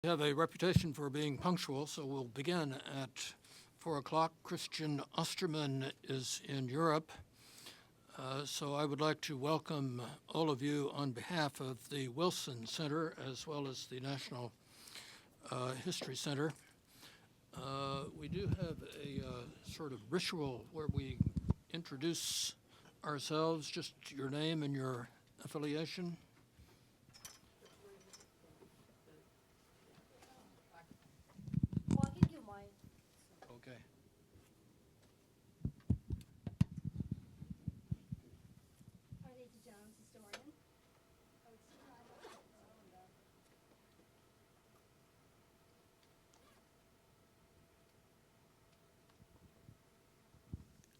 We have a reputation for being punctual, so we'll begin at 4 o'clock. Christian Osterman is in Europe, so I would like to welcome all of you on behalf of the Wilson Center as well as the National History Center. We do have a sort of ritual where we introduce ourselves, just your name and your affiliation. Well, I can give mine. Okay. Arnita Jones, historian.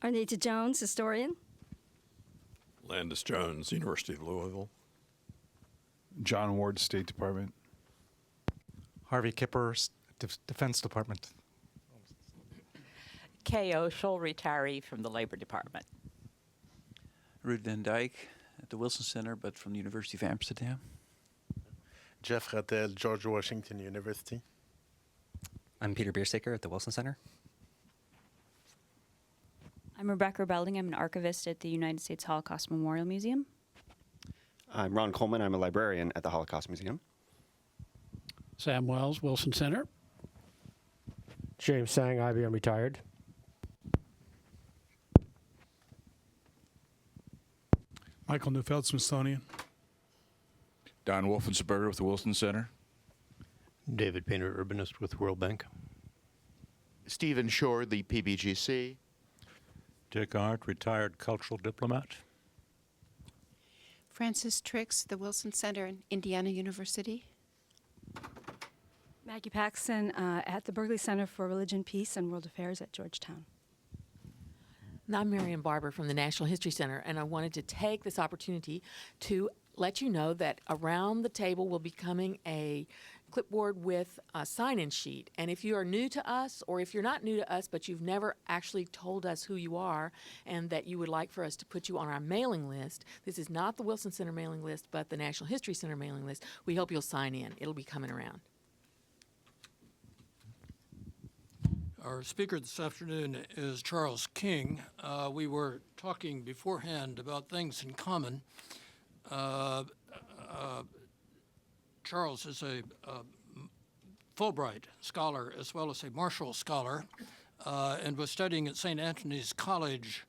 Arnita Jones, historian. Landis Jones, University of Louisville. John Ward, State Department. Harvey Kipper, Defense Department. Kay Oshel, retiree from the Labor Department. Ruud Van Dyke at the Wilson Center, but from the University of Amsterdam. Jeff Rattel, George Washington University. I'm Peter Bierstaker at the Wilson Center. I'm Rebecca Belding. I'm an archivist at the United States Holocaust Memorial Museum. I'm Ron Coleman. I'm a librarian at the Holocaust Museum. Sam Wells, Wilson Center. James Sang, IBM retired. Michael Neufeld, Smithsonian. Don Wolfensberger with the Wilson Center. David Painter, urbanist with World Bank. Stephen Shore, the PBGC. Dick Arndt, retired cultural diplomat. Francis Trix, the Wilson Center and Indiana University. Maggie Paxson at the Berkeley Center for Religion, Peace, and World Affairs at Georgetown. And I'm Marian Barber from the National History Center, and I wanted to take this opportunity to let you know that around the table will be coming a clipboard with a sign-in sheet. And if you are new to us, or if you're not new to us, but you've never actually told us who you are and that you would like for us to put you on our mailing list, this is not the Wilson Center mailing list, but the National History Center mailing list. We hope you'll sign in. It'll be coming around. Our speaker this afternoon is Charles King. We were talking beforehand about things in common. Charles is a Fulbright scholar as well as a Marshall scholar and was studying at St. Anthony's College,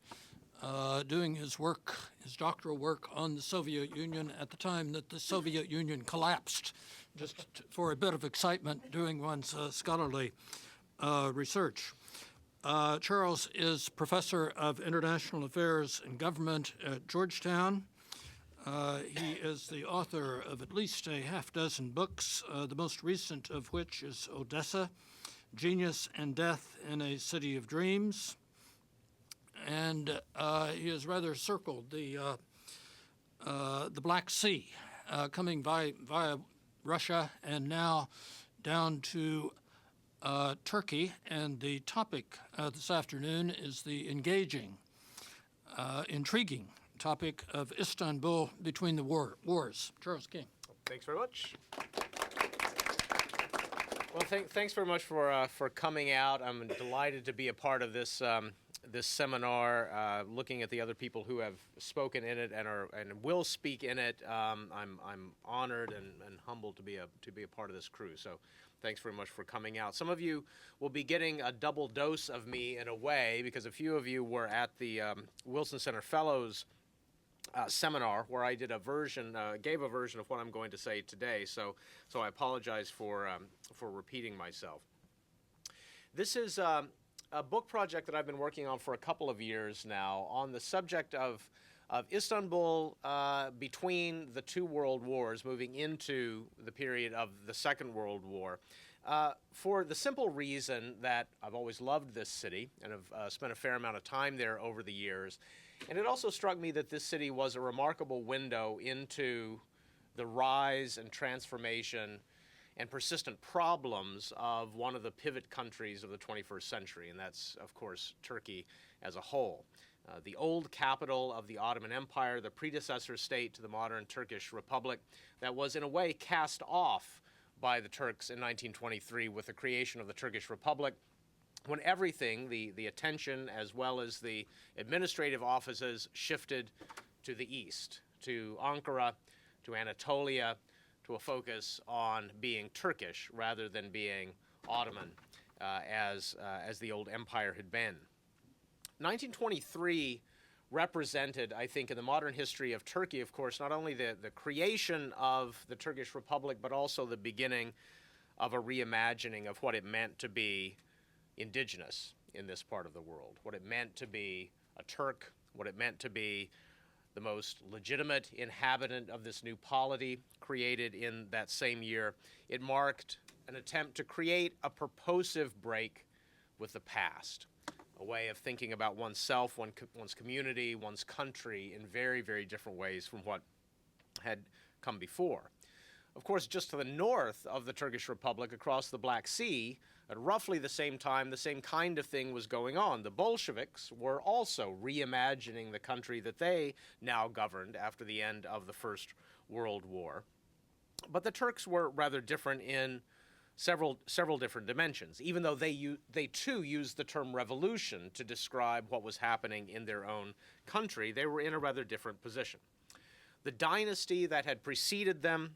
doing his work, his doctoral work on the Soviet Union at the time that the Soviet Union collapsed, just for a bit of excitement doing one's scholarly research. Charles is professor of international affairs and government at Georgetown. He is the author of at least a half-dozen books, the most recent of which is Odessa, Genius and Death in a City of Dreams. And he has rather circled the Black Sea, coming via Russia and now down to Turkey. And the topic this afternoon is the engaging, intriguing topic of Istanbul between the wars. Charles King. Thanks very much. Well, thanks very much for coming out. I'm delighted to be a part of this this seminar, looking at the other people who have spoken in it and will speak in it. I'm honored and humbled to be a part of this crew. So thanks very much for coming out. Some of you will be getting a double dose of me in a way, because a few of you were at the Wilson Center Fellows seminar where I did gave a version of what I'm going to say today. So I apologize for repeating myself. This is a book project that I've been working on for a couple of years now on the subject of Istanbul between the two world wars, moving into the period of the Second World War, for the simple reason that I've always loved this city and have spent a fair amount of time there over the years. And it also struck me that this city was a remarkable window into the rise and transformation and persistent problems of one of the pivot countries of the 21st century, and that's, of course, Turkey as a whole. The old capital of the Ottoman Empire, the predecessor state to the modern Turkish Republic, that was in a way cast off by the Turks in 1923 with the creation of the Turkish Republic, when everything, the attention as well as the administrative offices, shifted to the east, to Ankara, to Anatolia, to a focus on being Turkish rather than being Ottoman, as the old empire had been. 1923 represented, I think, in the modern history of Turkey, of course, not only the creation of the Turkish Republic, but also the beginning of a reimagining of what it meant to be indigenous in this part of the world, what it meant to be a Turk, what it meant to be the most legitimate inhabitant of this new polity created in that same year. It marked an attempt to create a purposive break with the past, a way of thinking about oneself, one's community, one's country in very, very different ways from what had come before. Of course, just to the north of the Turkish Republic, across the Black Sea, at roughly the same time, the same kind of thing was going on. The Bolsheviks were also reimagining the country that they now governed after the end of the First World War. But the Turks were rather different in several different dimensions, even though they too used the term revolution to describe what was happening in their own country. They were in a rather different position. The dynasty that had preceded them,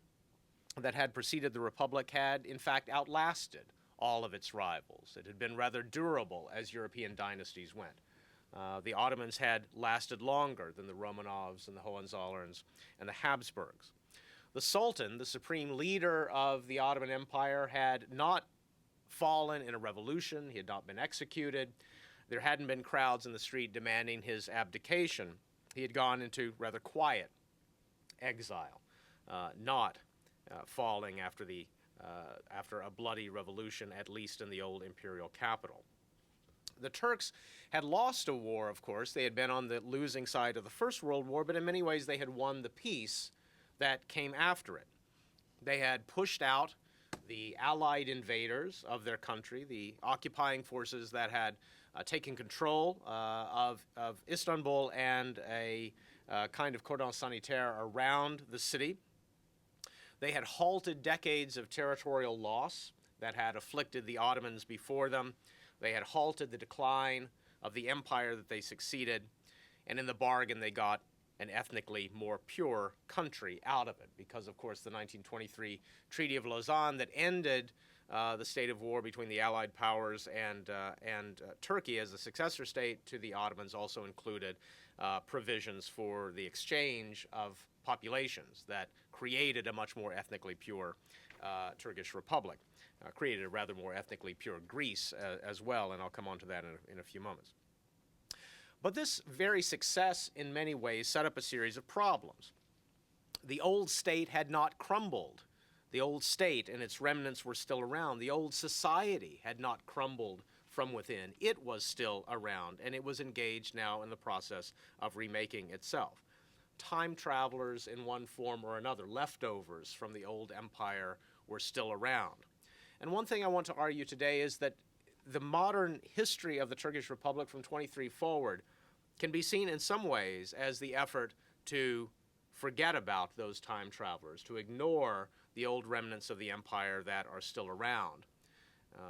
that had preceded the Republic, had in fact outlasted all of its rivals. It had been rather durable as European dynasties went. The Ottomans had lasted longer than the Romanovs and the Hohenzollerns and the Habsburgs. The Sultan, the supreme leader of the Ottoman Empire, had not fallen in a revolution. He had not been executed. There hadn't been crowds in the street demanding his abdication. He had gone into rather quiet exile, not falling after a bloody revolution, at least in the old imperial capital. The Turks had lost a war, of course. They had been on the losing side of the First World War, but in many ways they had won the peace that came after it. They had pushed out the Allied invaders of their country, the occupying forces that had taken control of Istanbul and a kind of cordon sanitaire around the city. They had halted decades of territorial loss that had afflicted the Ottomans before them. They had halted the decline of the empire that they succeeded, and in the bargain they got an ethnically more pure country out of it, because of course the 1923 Treaty of Lausanne that ended the state of war between the Allied powers and Turkey as a successor state to the Ottomans also included provisions for the exchange of populations that created a much more ethnically pure Turkish Republic, created a rather more ethnically pure Greece as well, and I'll come on to that in a few moments. But this very success in many ways set up a series of problems. The old state had not crumbled. The old state and its remnants were still around. The old society had not crumbled from within. It was still around, and it was engaged now in the process of remaking itself. Time travelers in one form or another, leftovers from the old empire, were still around. And one thing I want to argue today is that the modern history of the Turkish Republic from 23 forward can be seen in some ways as the effort to forget about those time travelers, to ignore the old remnants of the empire that are still around.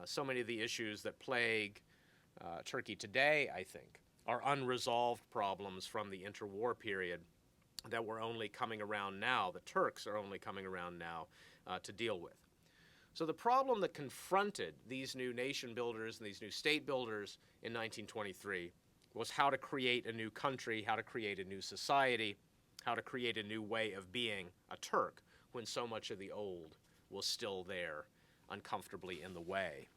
So many of the issues that plague Turkey today, I think, are unresolved problems from the interwar period that we're only coming around now, the Turks are only coming around now to deal with. So the problem that confronted these new nation builders and these new state builders in 1923 was how to create a new country, how to create a new society, how to create a new way of being a Turk when so much of the old was still there, uncomfortably in the way.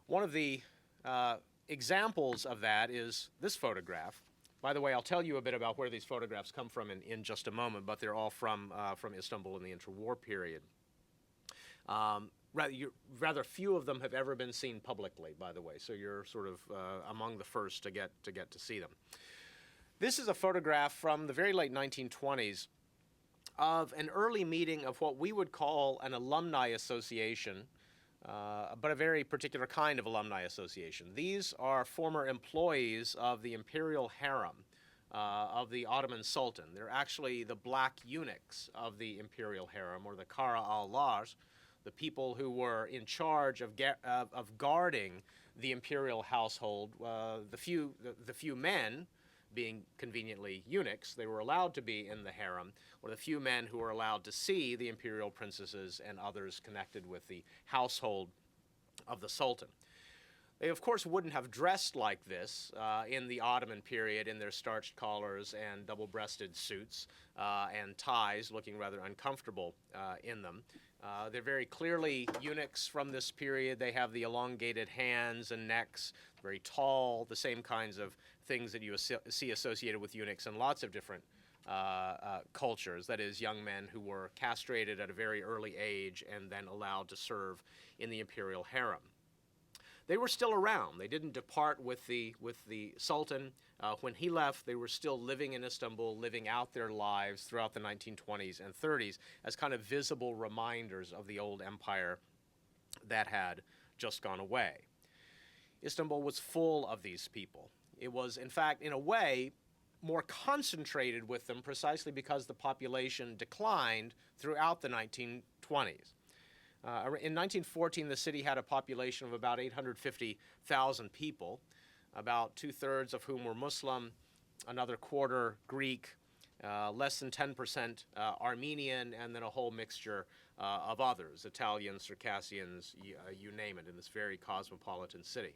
One of the examples of that is this photograph. By the way, I'll tell you a bit about where these photographs come from in just a moment, but they're all from Istanbul in the interwar period. Rather few of them have ever been seen publicly, by the way, so you're sort of among the first to get to see them. This is a photograph from the very late 1920s of an early meeting of what we would call an alumni association, but a very particular kind of alumni association. These are former employees of the imperial harem of the Ottoman Sultan. They're actually the black eunuchs of the imperial harem, or the Kara al-Lars, the people who were in charge of guarding the imperial household. The few men, being conveniently eunuchs, they were allowed to be in the harem, or the few men who were allowed to see the imperial princesses and others connected with the household of the Sultan. They, of course, wouldn't have dressed like this in the Ottoman period in their starched collars and double-breasted suits and ties, looking rather uncomfortable in them. They're very clearly eunuchs from this period. They have the elongated hands and necks, very tall, the same kinds of things that you see associated with eunuchs in lots of different cultures. That is, young men who were castrated at a very early age and then allowed to serve in the imperial harem. They were still around. They didn't depart with the Sultan. When he left, they were still living in Istanbul, living out their lives throughout the 1920s and 30s as kind of visible reminders of the old empire that had just gone away. Istanbul was full of these people. It was, in fact, in a way, more concentrated with them precisely because the population declined throughout the 1920s. In 1914, the city had a population of about 850,000 people, about two-thirds of whom were Muslim, another quarter Greek, less than 10% Armenian, and then a whole mixture of others, Italians, Circassians, you name it, in this very cosmopolitan city.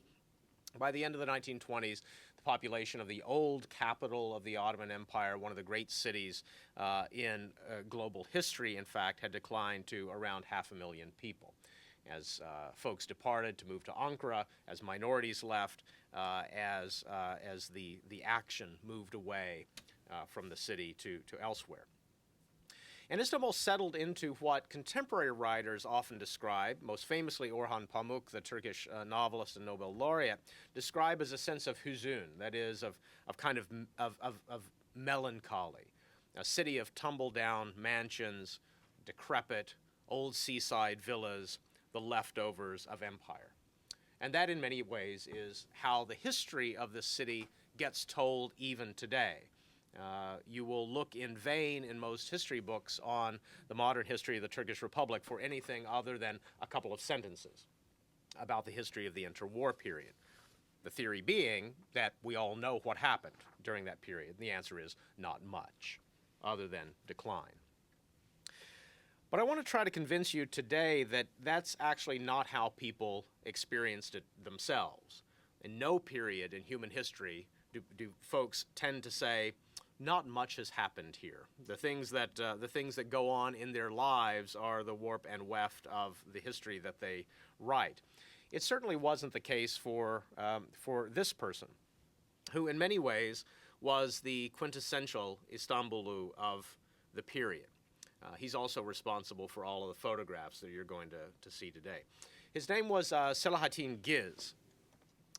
By the end of the 1920s, the population of the old capital of the Ottoman Empire, one of the great cities in global history, in fact, had declined to around 500,000 people. As folks departed to move to Ankara, as minorities left, as the action moved away from the city to elsewhere. And Istanbul settled into what contemporary writers often describe, most famously Orhan Pamuk, the Turkish novelist and Nobel laureate, describe as a sense of huzun, that is, of melancholy. A city of tumble-down mansions, decrepit, old seaside villas, the leftovers of empire. And that, in many ways, is how the history of this city gets told even today. You will look in vain in most history books on the modern history of the Turkish Republic for anything other than a couple of sentences about the history of the interwar period. The theory being that we all know what happened during that period. The answer is not much, other than decline. But I want to try to convince you today that that's actually not how people experienced it themselves. In no period in human history do folks tend to say, not much has happened here. The things that go on in their lives are the warp and weft of the history that they write. It certainly wasn't the case for this person, who in many ways was the quintessential Istanbulu of the period. He's also responsible for all of the photographs that you're going to see today. His name was Selahattin Giz,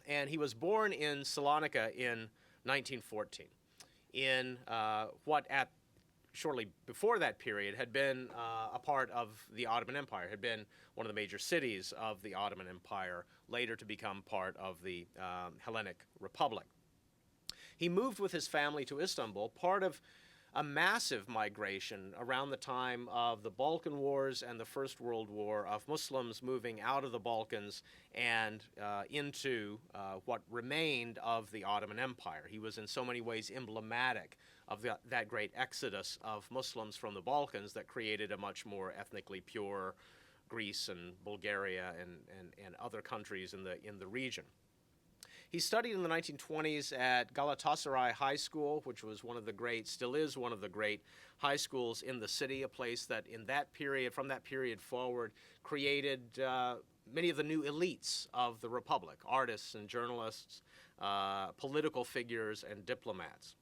and he was born in Salonika in 1914. In what shortly before that period had been a part of the Ottoman Empire, had been one of the major cities of the Ottoman Empire, later to become part of the Hellenic Republic. He moved with his family to Istanbul, part of a massive migration around the time of the Balkan Wars and the First World War of Muslims moving out of the Balkans and into what remained of the Ottoman Empire. He was in so many ways emblematic of that great exodus of Muslims from the Balkans that created a much more ethnically pure Greece and Bulgaria and other countries in the region. He studied in the 1920s at Galatasaray High School, which was still is one of the great high schools in the city, a place that from that period forward, created many of the new elites of the Republic, artists and journalists, political figures and diplomats.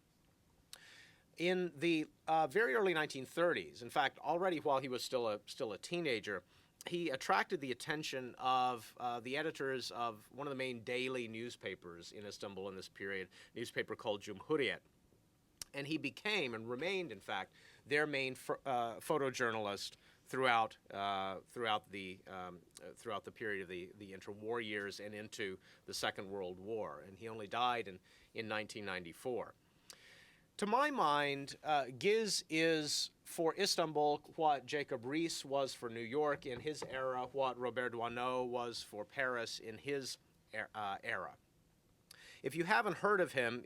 In the very early 1930s, in fact, already while he was still a teenager, he attracted the attention of the editors of one of the main daily newspapers in Istanbul in this period, a newspaper called Cumhuriyet. And he became and remained, in fact, their main photojournalist throughout the period of the interwar years and into the Second World War. And he only died in 1994. To my mind, Giz is for Istanbul what Jacob Riis was for New York in his era, what Robert Doisneau was for Paris in his era. If you haven't heard of him,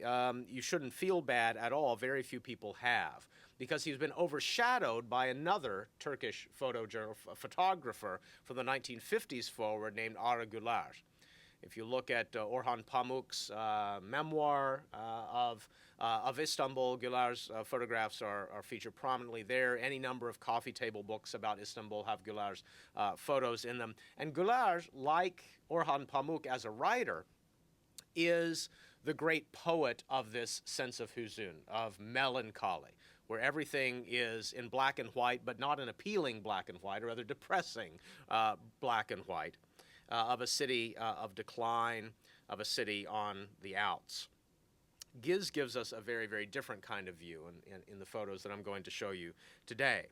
you shouldn't feel bad at all. Very few people have, because he's been overshadowed by another Turkish photographer from the 1950s forward named Ara Güler. If you look at Orhan Pamuk's memoir of Istanbul, Güler's photographs are featured prominently there. Any number of coffee table books about Istanbul have Güler's photos in them. And Güler, like Orhan Pamuk as a writer, is the great poet of this sense of huzun, of melancholy, where everything is in black and white, but not an appealing black and white, or rather depressing black and white, of a city of decline, of a city on the outs. Giz gives us a very, very different kind of view in the photos that I'm going to show you today.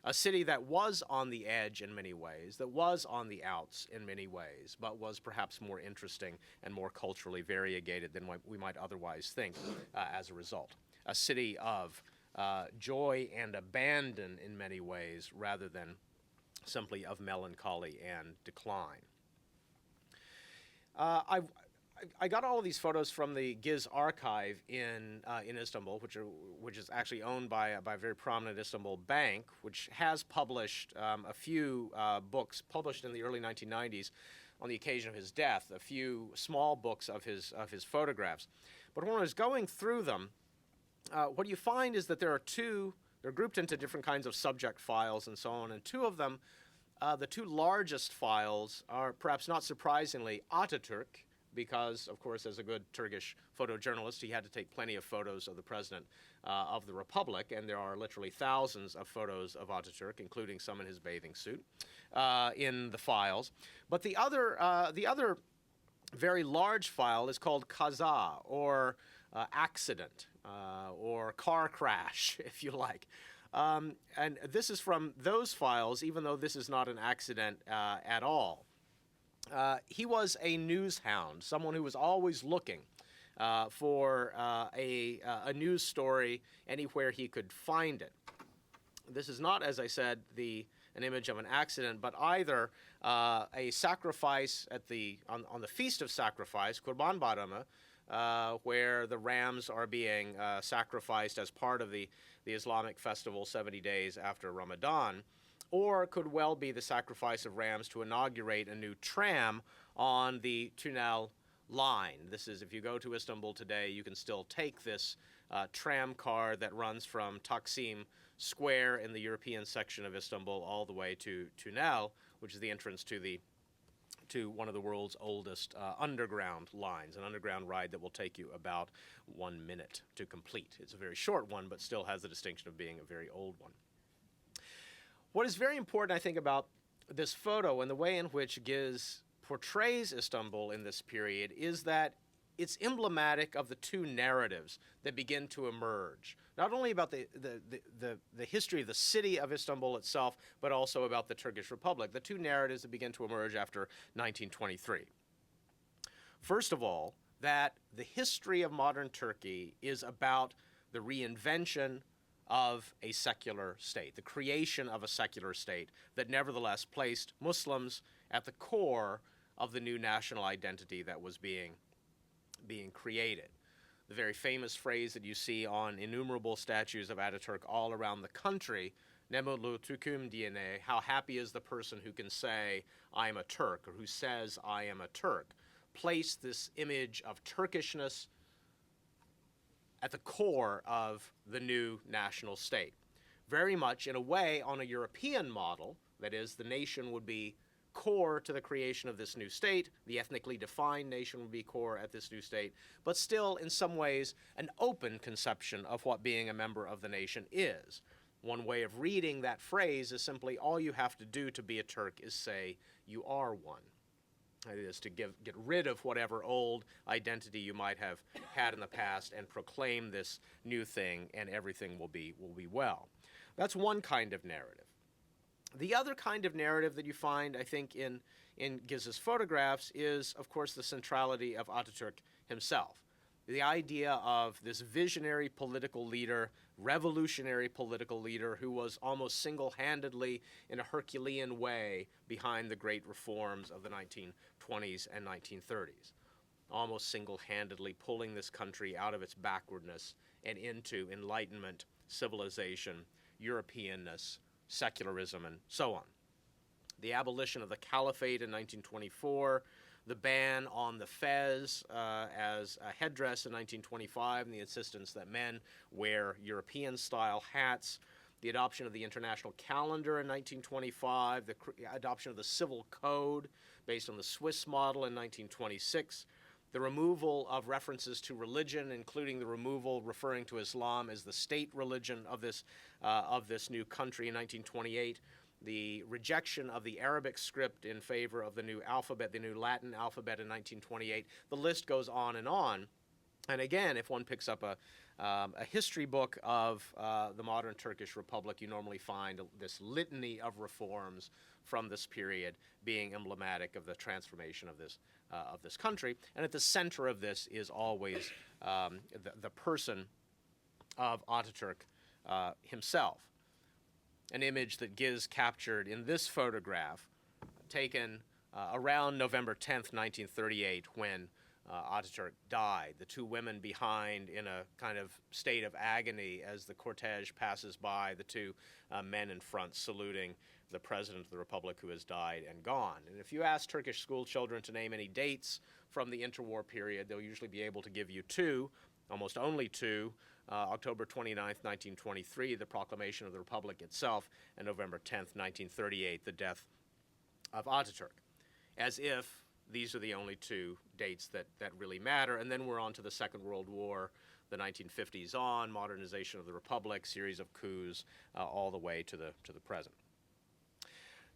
A city that was on the edge in many ways, that was on the outs in many ways, but was perhaps more interesting and more culturally variegated than we might otherwise think as a result. A city of joy and abandon in many ways, rather than simply of melancholy and decline. I got all of these photos from the Giz archive in Istanbul, which is actually owned by a very prominent Istanbul bank, which has published a few books published in the early 1990s on the occasion of his death, a few small books of his photographs. But when I was going through them, what you find is that they're grouped into different kinds of subject files and so on, and two of them, the two largest files are, perhaps not surprisingly, Ataturk, because, of course, as a good Turkish photojournalist, he had to take plenty of photos of the President of the Republic, and there are literally thousands of photos of Ataturk, including some in his bathing suit, in the files. But the other very large file is called Kaza, or accident, or car crash, if you like. And this is from those files, even though this is not an accident at all. He was a news hound, someone who was always looking for a news story anywhere he could find it. This is not, as I said, an image of an accident, but either a sacrifice on the Feast of Sacrifice, Kurban Bayramı, where the rams are being sacrificed as part of the Islamic festival 70 days after Ramadan, or could well be the sacrifice of rams to inaugurate a new tram on the Tünel line. This is, if you go to Istanbul today, you can still take this tram car that runs from Taksim Square in the European section of Istanbul all the way to Tünel, which is the entrance to one of the world's oldest underground lines, an underground ride that will take you about 1 minute to complete. It's a very short one, but still has the distinction of being a very old one. What is very important, I think, about this photo and the way in which Giz portrays Istanbul in this period is that it's emblematic of the two narratives that begin to emerge, not only about the history of the city of Istanbul itself, but also about the Turkish Republic, the two narratives that begin to emerge after 1923. First of all, that the history of modern Turkey is about the reinvention of a secular state, the creation of a secular state that nevertheless placed Muslims at the core of the new national identity that was being created. The very famous phrase that you see on innumerable statues of Ataturk all around the country, "Ne mutlu Türk'üm diyene," how happy is the person who can say, "I am a Turk," or who says, "I am a Turk," place this image of Turkishness at the core of the new national state. Very much, in a way, on a European model, that is, the nation would be core to the creation of this new state, the ethnically defined nation would be core at this new state, but still, in some ways, an open conception of what being a member of the nation is. One way of reading that phrase is simply all you have to do to be a Turk is say you are one. That is, to get rid of whatever old identity you might have had in the past and proclaim this new thing, and everything will be well. That's one kind of narrative. The other kind of narrative that you find, I think, in Giz's photographs is, of course, the centrality of Ataturk himself. The idea of this visionary political leader, revolutionary political leader who was almost single-handedly in a Herculean way behind the great reforms of the 1920s and 1930s, almost single-handedly pulling this country out of its backwardness and into enlightenment, civilization, Europeanness, secularism, and so on. The abolition of the caliphate in 1924, the ban on the fez as a headdress in 1925, and the insistence that men wear European-style hats, the adoption of the international calendar in 1925, the adoption of the civil code based on the Swiss model in 1926, the removal of references to religion, including the removal referring to Islam as the state religion of this new country in 1928, the rejection of the Arabic script in favor of the new alphabet, the new Latin alphabet in 1928. The list goes on. And again, if one picks up a history book of the modern Turkish Republic, you normally find this litany of reforms from this period being emblematic of the transformation of this country. And at the center of this is always the person of Ataturk himself. An image that Giz captured in this photograph, taken around November 10th, 1938, when Ataturk died. The two women behind in a kind of state of agony as the cortege passes by, the two men in front saluting the President of the Republic who has died and gone. And if you ask Turkish school children to name any dates from the interwar period, they'll usually be able to give you two, almost only two, October 29th, 1923, the proclamation of the Republic itself, and November 10th, 1938, the death of Ataturk, as if these are the only two dates that really matter. And then we're on to the Second World War, the 1950s on, modernization of the Republic, series of coups, all the way to the present.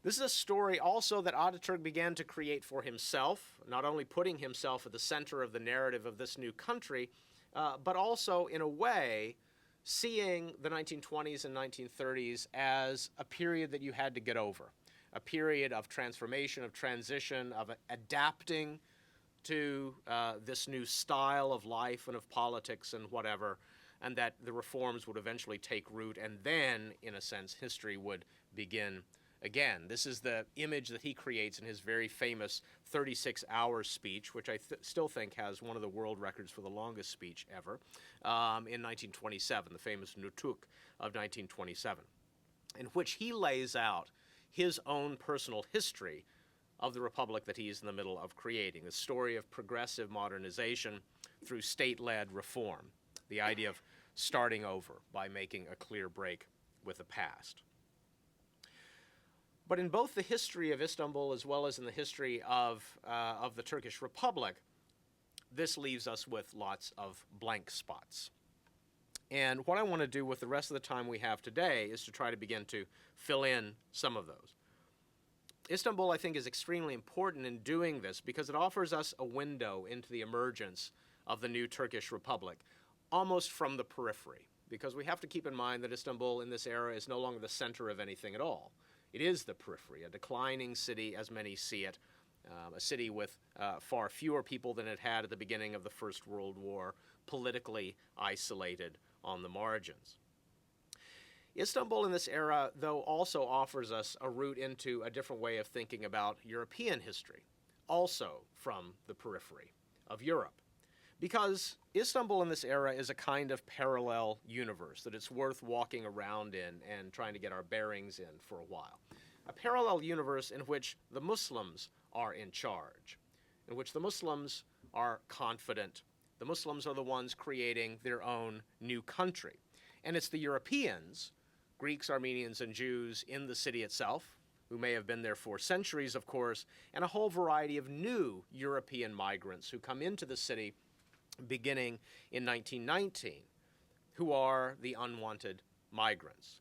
This is a story also that Ataturk began to create for himself, not only putting himself at the center of the narrative of this new country, but also, in a way, seeing the 1920s and 1930s as a period that you had to get over, a period of transformation, of transition, of adapting to this new style of life and of politics and whatever, and that the reforms would eventually take root, and then, in a sense, history would begin again. This is the image that he creates in his very famous 36-hour speech, which I still think has one of the world records for the longest speech ever, in 1927, the famous Nutuk of 1927, in which he lays out his own personal history of the republic that he's in the middle of creating, the story of progressive modernization through state-led reform, the idea of starting over by making a clear break with the past. But in both the history of Istanbul as well as in the history of the Turkish Republic, this leaves us with lots of blank spots. And what I want to do with the rest of the time we have today is to try to begin to fill in some of those. Istanbul, I think, is extremely important in doing this because it offers us a window into the emergence of the new Turkish Republic, almost from the periphery, because we have to keep in mind that Istanbul in this era is no longer the center of anything at all. It is the periphery, a declining city as many see it, a city with far fewer people than it had at the beginning of the First World War, politically isolated on the margins. Istanbul in this era, though, also offers us a route into a different way of thinking about European history, also from the periphery of Europe. Because Istanbul in this era is a kind of parallel universe that it's worth walking around in and trying to get our bearings in for a while. A parallel universe in which the Muslims are in charge, in which the Muslims are confident. The Muslims are the ones creating their own new country. And it's the Europeans, Greeks, Armenians, and Jews in the city itself, who may have been there for centuries, of course, and a whole variety of new European migrants who come into the city beginning in 1919, who are the unwanted migrants.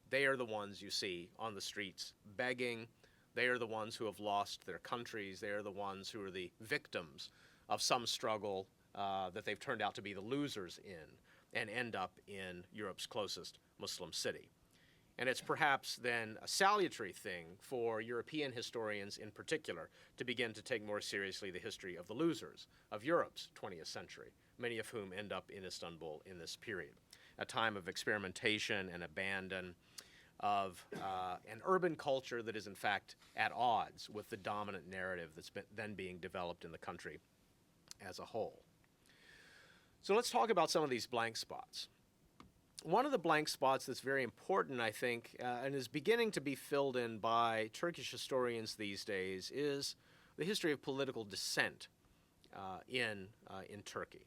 They are the ones you see on the streets begging. They are the ones who have lost their countries. They are the ones who are the victims of some struggle that they've turned out to be the losers in and end up in Europe's closest Muslim city. And it's perhaps then a salutary thing for European historians in particular to begin to take more seriously the history of the losers of Europe's 20th century, many of whom end up in Istanbul in this period, a time of experimentation and abandon of an urban culture that is in fact at odds with the dominant narrative that's then being developed in the country as a whole. So let's talk about some of these blank spots. One of the blank spots that's very important, I think, and is beginning to be filled in by Turkish historians these days is the history of political dissent in Turkey.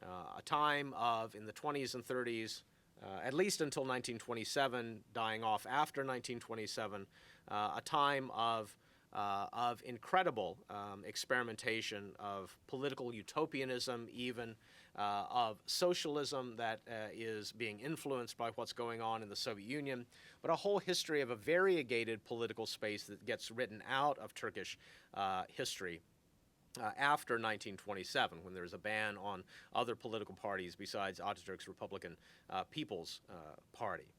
A time of, in the 20s and 30s, at least until 1927, dying off after 1927, a time of incredible experimentation, of political utopianism, even of socialism that is being influenced by what's going on in the Soviet Union, but a whole history of a variegated political space that gets written out of Turkish history after 1927, when there's a ban on other political parties besides Ataturk's Republican People's Party.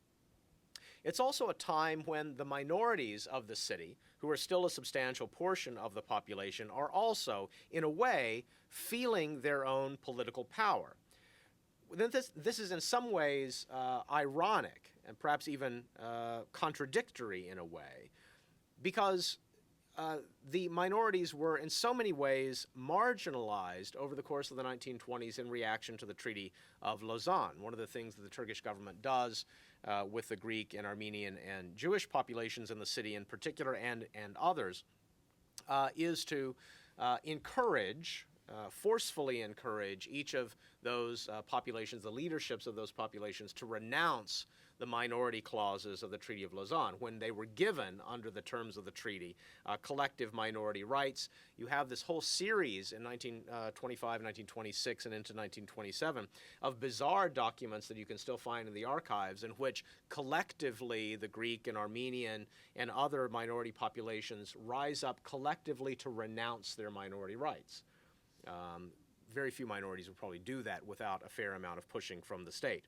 It's also a time when the minorities of the city, who are still a substantial portion of the population, are also, in a way, feeling their own political power. This is in some ways ironic and perhaps even contradictory in a way, because the minorities were in so many ways marginalized over the course of the 1920s in reaction to the Treaty of Lausanne. One of the things that the Turkish government does with the Greek and Armenian and Jewish populations in the city in particular and others is to encourage, forcefully encourage each of those populations, the leaderships of those populations, to renounce the minority clauses of the Treaty of Lausanne. When they were given, under the terms of the treaty, collective minority rights, you have this whole series in 1925, 1926, and into 1927 of bizarre documents that you can still find in the archives in which collectively the Greek and Armenian and other minority populations rise up collectively to renounce their minority rights. Very few minorities would probably do that without a fair amount of pushing from the state.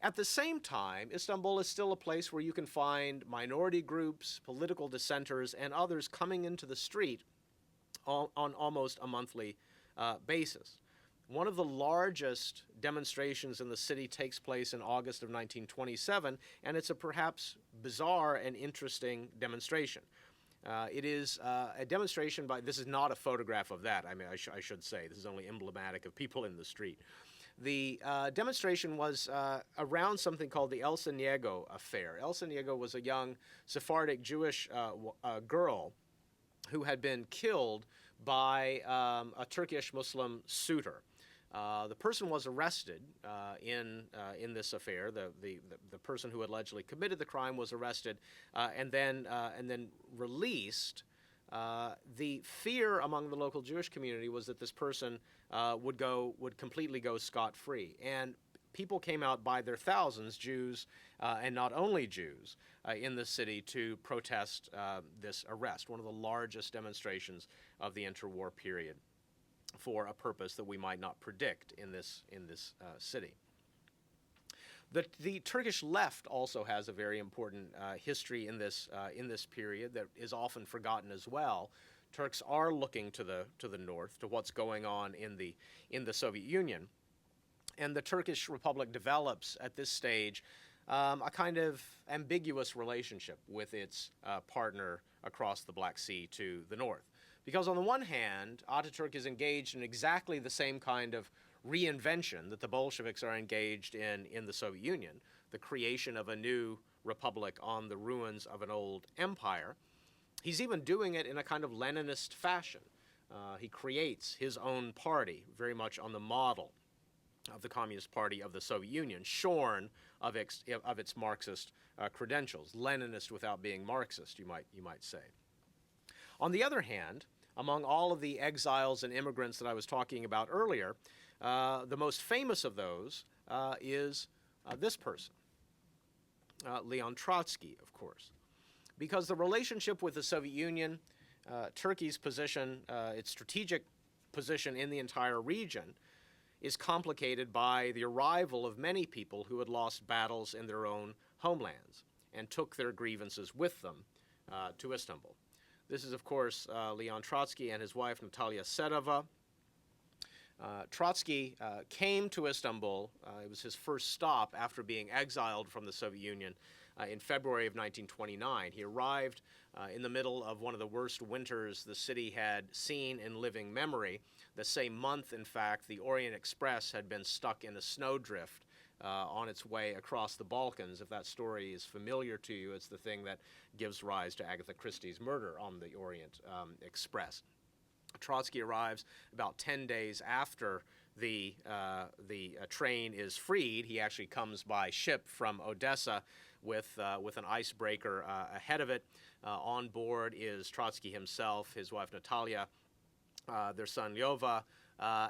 At the same time, Istanbul is still a place where you can find minority groups, political dissenters, and others coming into the street on almost a monthly basis. One of the largest demonstrations in the city takes place in August of 1927, and it's a perhaps bizarre and interesting demonstration. It is a demonstration by, this is not a photograph of that, I mean, I should say, this is only emblematic of people in the street. The demonstration was around something called the El Siniego affair. El Siniego was a young Sephardic Jewish girl who had been killed by a Turkish Muslim suitor. The person was arrested in this affair. The person who allegedly committed the crime was arrested and then released. The fear among the local Jewish community was that this person would completely go scot-free. And people came out by their thousands, Jews and not only Jews, in the city to protest this arrest, one of the largest demonstrations of the interwar period for a purpose that we might not predict in this city. The Turkish left also has a very important history in this period that is often forgotten as well. Turks are looking to the north, to what's going on in the Soviet Union, and the Turkish Republic develops at this stage a kind of ambiguous relationship with its partner across the Black Sea to the north. Because on the one hand, Ataturk is engaged in exactly the same kind of reinvention that the Bolsheviks are engaged in the Soviet Union, the creation of a new republic on the ruins of an old empire. He's even doing it in a kind of Leninist fashion. He creates his own party, very much on the model of the Communist Party of the Soviet Union, shorn of its Marxist credentials, Leninist without being Marxist, you might say. On the other hand, among all of the exiles and immigrants that I was talking about earlier, the most famous of those is this person, Leon Trotsky, of course. Because the relationship with the Soviet Union, Turkey's position, its strategic position in the entire region, is complicated by the arrival of many people who had lost battles in their own homelands and took their grievances with them to Istanbul. This is, of course, Leon Trotsky and his wife, Natalia Serova. Trotsky came to Istanbul. It was his first stop after being exiled from the Soviet Union in February of 1929. He arrived in the middle of one of the worst winters the city had seen in living memory. The same month, in fact, the Orient Express had been stuck in a snowdrift on its way across the Balkans. If that story is familiar to you, it's the thing that gives rise to Agatha Christie's murder on the Orient Express. Trotsky arrives about 10 days after the train is freed. He actually comes by ship from Odessa with an icebreaker ahead of it. On board is Trotsky himself, his wife Natalia, their son Lyova,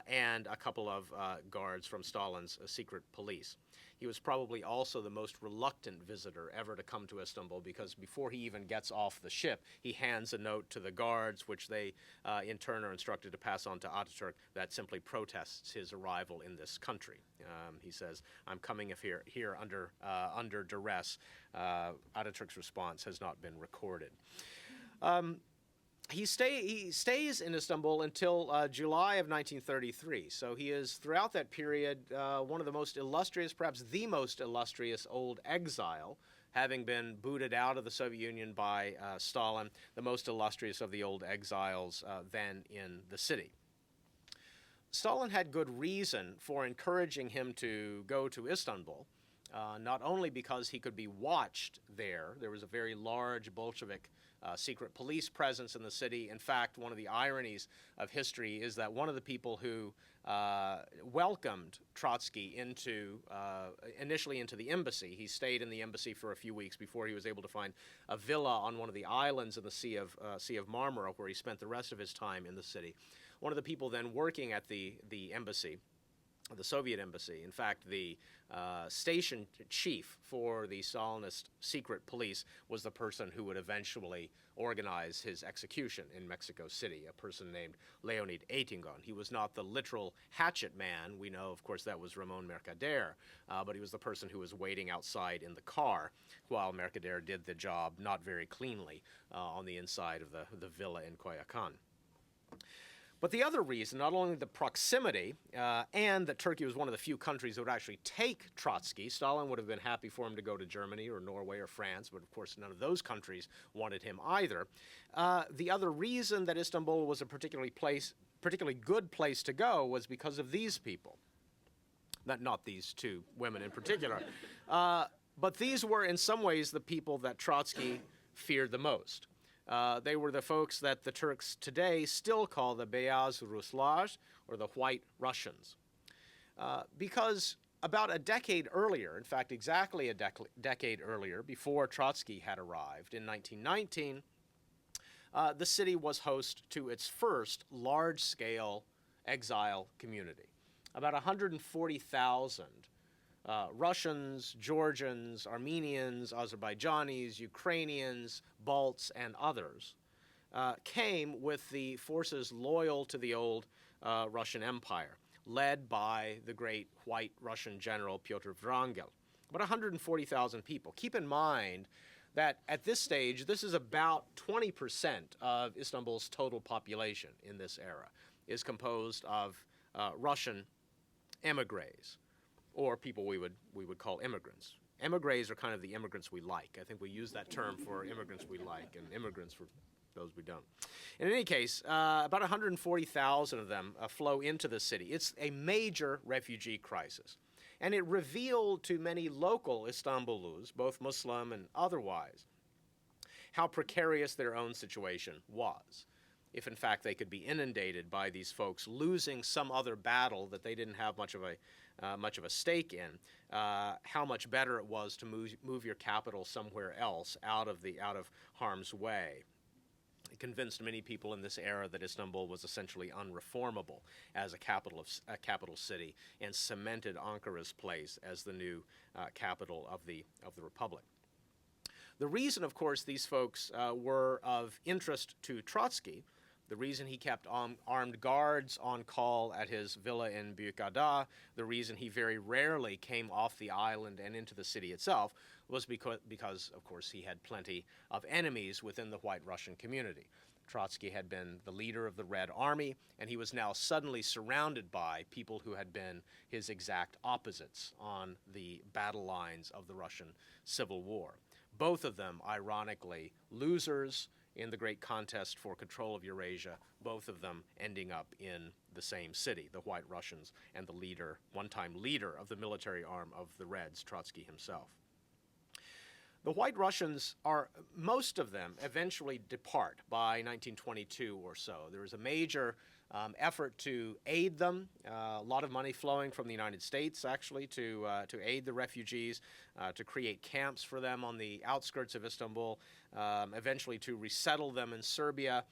and a couple of guards from Stalin's secret police. He was probably also the most reluctant visitor ever to come to Istanbul, because before he even gets off the ship, he hands a note to the guards, which they in turn are instructed to pass on to Ataturk, that simply protests his arrival in this country. He says, "I'm coming here under duress." Ataturk's response has not been recorded. He stays in Istanbul until July of 1933. So he is, throughout that period, one of the most illustrious, perhaps the most illustrious old exile, having been booted out of the Soviet Union by Stalin, the most illustrious of the old exiles then in the city. Stalin had good reason for encouraging him to go to Istanbul, not only because he could be watched there. There was a very large Bolshevik secret police presence in the city. In fact, one of the ironies of history is that one of the people who welcomed Trotsky initially into the embassy — he stayed in the embassy for a few weeks before he was able to find a villa on one of the islands in the Sea of Marmara, where he spent the rest of his time in the city. One of the people then working at the embassy, the Soviet embassy, in fact, the station chief for the Stalinist secret police, was the person who would eventually organize his execution in Mexico City, a person named Leonid Eitingon. He was not the literal hatchet man. We know, of course, that was Ramon Mercader, but he was the person who was waiting outside in the car while Mercader did the job not very cleanly on the inside of the villa in Coyoacan. But the other reason, not only the proximity and that Turkey was one of the few countries that would actually take Trotsky — Stalin would have been happy for him to go to Germany or Norway or France, but of course none of those countries wanted him either. The other reason that Istanbul was a particularly good place to go was because of these people. Not these two women in particular. But these were in some ways the people that Trotsky feared the most. They were the folks that the Turks today still call the Beyaz Ruslar, or the White Russians. Because about a decade earlier, in fact exactly a decade earlier, before Trotsky had arrived in 1919, the city was host to its first large-scale exile community. About 140,000 Russians, Georgians, Armenians, Azerbaijanis, Ukrainians, Balts, and others came with the forces loyal to the old Russian Empire, led by the great White Russian general Pyotr Wrangel. About 140,000 people. Keep in mind that at this stage, this is about 20% of Istanbul's total population in this era is composed of Russian emigres, or people we would call immigrants. Emigres are kind of the immigrants we like. I think we use that term for immigrants we like, and immigrants for those we don't. In any case, about 140,000 of them flow into the city. It's a major refugee crisis. And it revealed to many local Istanbulus, both Muslim and otherwise, how precarious their own situation was. If in fact they could be inundated by these folks losing some other battle that they didn't have much of a stake in, how much better it was to move your capital somewhere else out of harm's way. It convinced many people in this era that Istanbul was essentially unreformable as a capital city, and cemented Ankara's place as the new capital of the republic. The reason, of course, these folks were of interest to Trotsky, the reason he kept armed guards on call at his villa in Büyükada, the reason he very rarely came off the island and into the city itself, was because, of course, he had plenty of enemies within the White Russian community. Trotsky had been the leader of the Red Army, and he was now suddenly surrounded by people who had been his exact opposites on the battle lines of the Russian Civil War. Both of them, ironically, losers in the great contest for control of Eurasia, both of them ending up in the same city, the White Russians, and the leader, one-time leader of the military arm of the Reds, Trotsky himself. The White Russians are, most of them eventually depart by 1922 or so. There is a major effort to aid them, a lot of money flowing from the United States actually to aid the refugees, to create camps for them on the outskirts of Istanbul, eventually to resettle them in Serbia,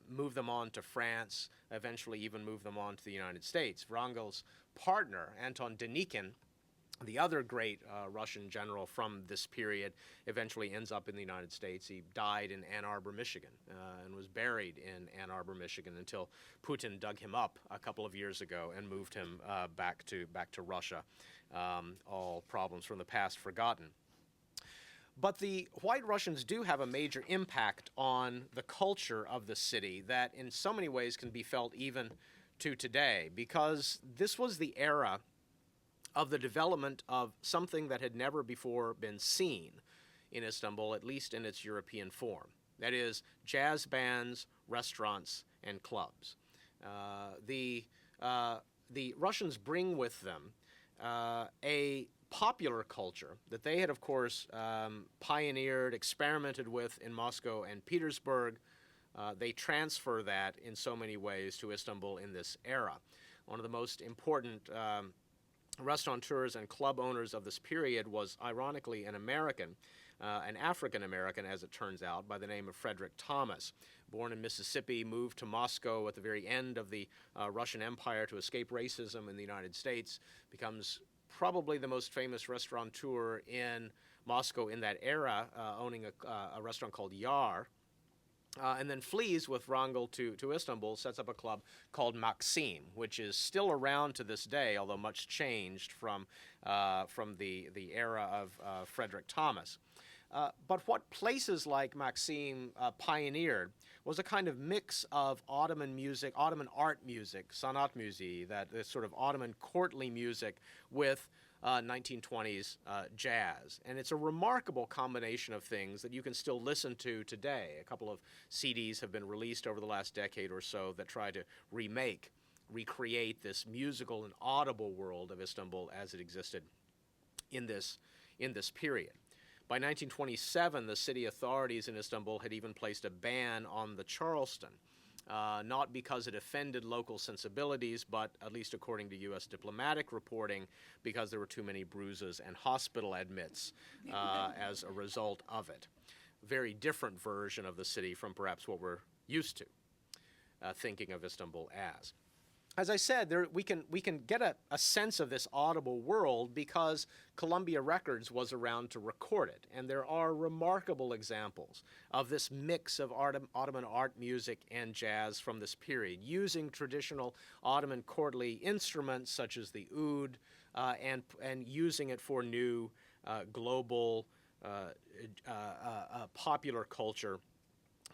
move them on to France, eventually even move them on to the United States. Wrangel's partner, Anton Denikin, the other great Russian general from this period, eventually ends up in the United States. He died in Ann Arbor, Michigan, and was buried in Ann Arbor, Michigan, until Putin dug him up a couple of years ago and moved him back to Russia. All problems from the past forgotten. But the White Russians do have a major impact on the culture of the city that in so many ways can be felt even to today, because this was the era of the development of something that had never before been seen in Istanbul, at least in its European form. That is, jazz bands, restaurants, and clubs. The Russians bring with them a popular culture that they had, of course, pioneered, experimented with in Moscow and Petersburg. They transfer that in so many ways to Istanbul in this era. One of the most important restaurateurs and club owners of this period was, ironically, an American, an African-American, as it turns out, by the name of Frederick Thomas. Born in Mississippi, moved to Moscow at the very end of the Russian Empire to escape racism in the United States, becomes probably the most famous restaurateur in Moscow in that era, owning a restaurant called Yar. And then flees with Wrangel to Istanbul, sets up a club called Maxim, which is still around to this day, although much changed from the era of Frederick Thomas. But what places like Maxim pioneered was a kind of mix of Ottoman music, Ottoman art music, sanat music, that this sort of Ottoman courtly music with 1920s jazz. And it's a remarkable combination of things that you can still listen to today. A couple of CDs have been released over the last decade or so that try to recreate this musical and audible world of Istanbul as it existed in this period. By 1927, the city authorities in Istanbul had even placed a ban on the Charleston. Not because it offended local sensibilities, but, at least according to U.S. diplomatic reporting, because there were too many bruises and hospital admits as a result of it. Very different version of the city from perhaps what we're used to thinking of Istanbul as. As I said, we can get a sense of this audible world because Columbia Records was around to record it, and there are remarkable examples of this mix of Ottoman art music and jazz from this period, using traditional Ottoman courtly instruments such as the oud, and using it for new global popular culture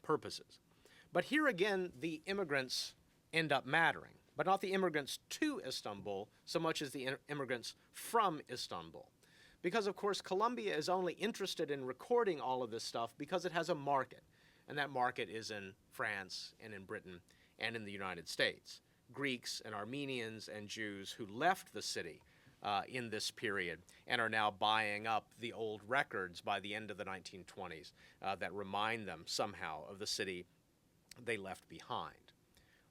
purposes. But here again, the immigrants end up mattering. But not the immigrants to Istanbul so much as the immigrants from Istanbul. Because, of course, Columbia is only interested in recording all of this stuff because it has a market. And that market is in France and in Britain and in the United States. Greeks and Armenians and Jews who left the city in this period and are now buying up the old records by the end of the 1920s that remind them somehow of the city they left behind.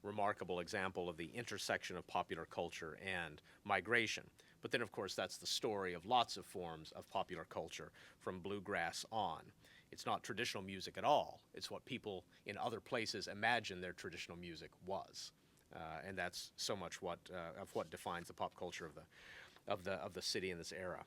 Remarkable example of the intersection of popular culture and migration. But then, of course, that's the story of lots of forms of popular culture from bluegrass on. It's not traditional music at all. It's what people in other places imagine their traditional music was. And that's so much of what defines the pop culture of the city in this era.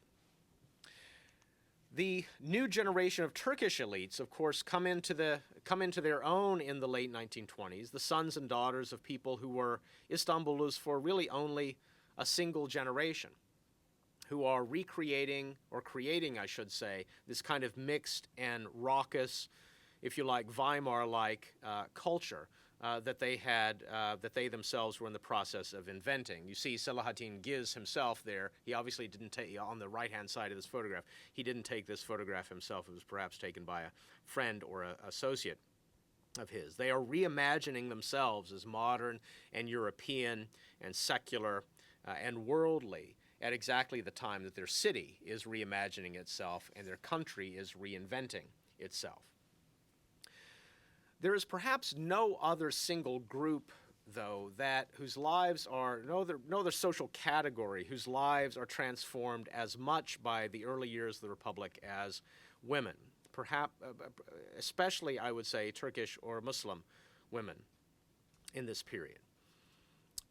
The new generation of Turkish elites, of course, come into their own in the late 1920s, the sons and daughters of people who were Istanbulis for really only a single generation, who are recreating, or creating, I should say, this kind of mixed and raucous, if you like, Weimar-like culture that they themselves were in the process of inventing. You see Selahattin Giz himself there. He obviously didn't take, on the right-hand side of this photograph, he didn't take this photograph himself. It was perhaps taken by a friend or an associate of his. They are reimagining themselves as modern and European and secular and worldly at exactly the time that their city is reimagining itself and their country is reinventing itself. There is perhaps no other single group, though, whose lives are, no other social category whose lives are transformed as much by the early years of the Republic as women. Perhaps, especially, I would say, Turkish or Muslim women in this period.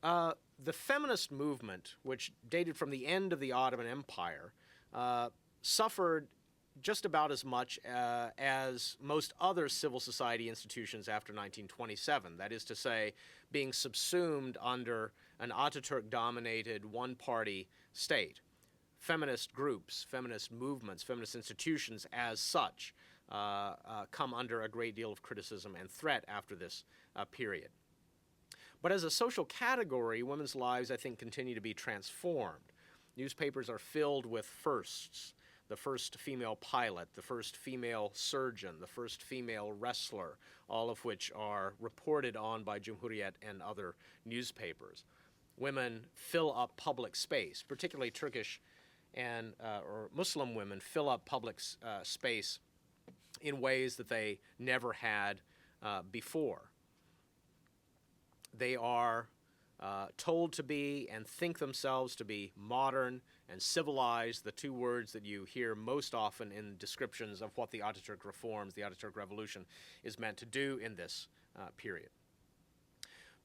The feminist movement, which dated from the end of the Ottoman Empire, suffered just about as much as most other civil society institutions after 1927. That is to say, being subsumed under an Ataturk-dominated one-party state. Feminist groups, feminist movements, feminist institutions as such come under a great deal of criticism and threat after this period. But as a social category, women's lives, I think, continue to be transformed. Newspapers are filled with firsts. The first female pilot, the first female surgeon, the first female wrestler, all of which are reported on by Cumhuriyet and other newspapers. Women fill up public space, particularly Turkish and or Muslim women fill up public space in ways that they never had before. They are told to be and think themselves to be modern and civilized, the two words that you hear most often in descriptions of what the Ataturk reforms, the Ataturk revolution, is meant to do in this period.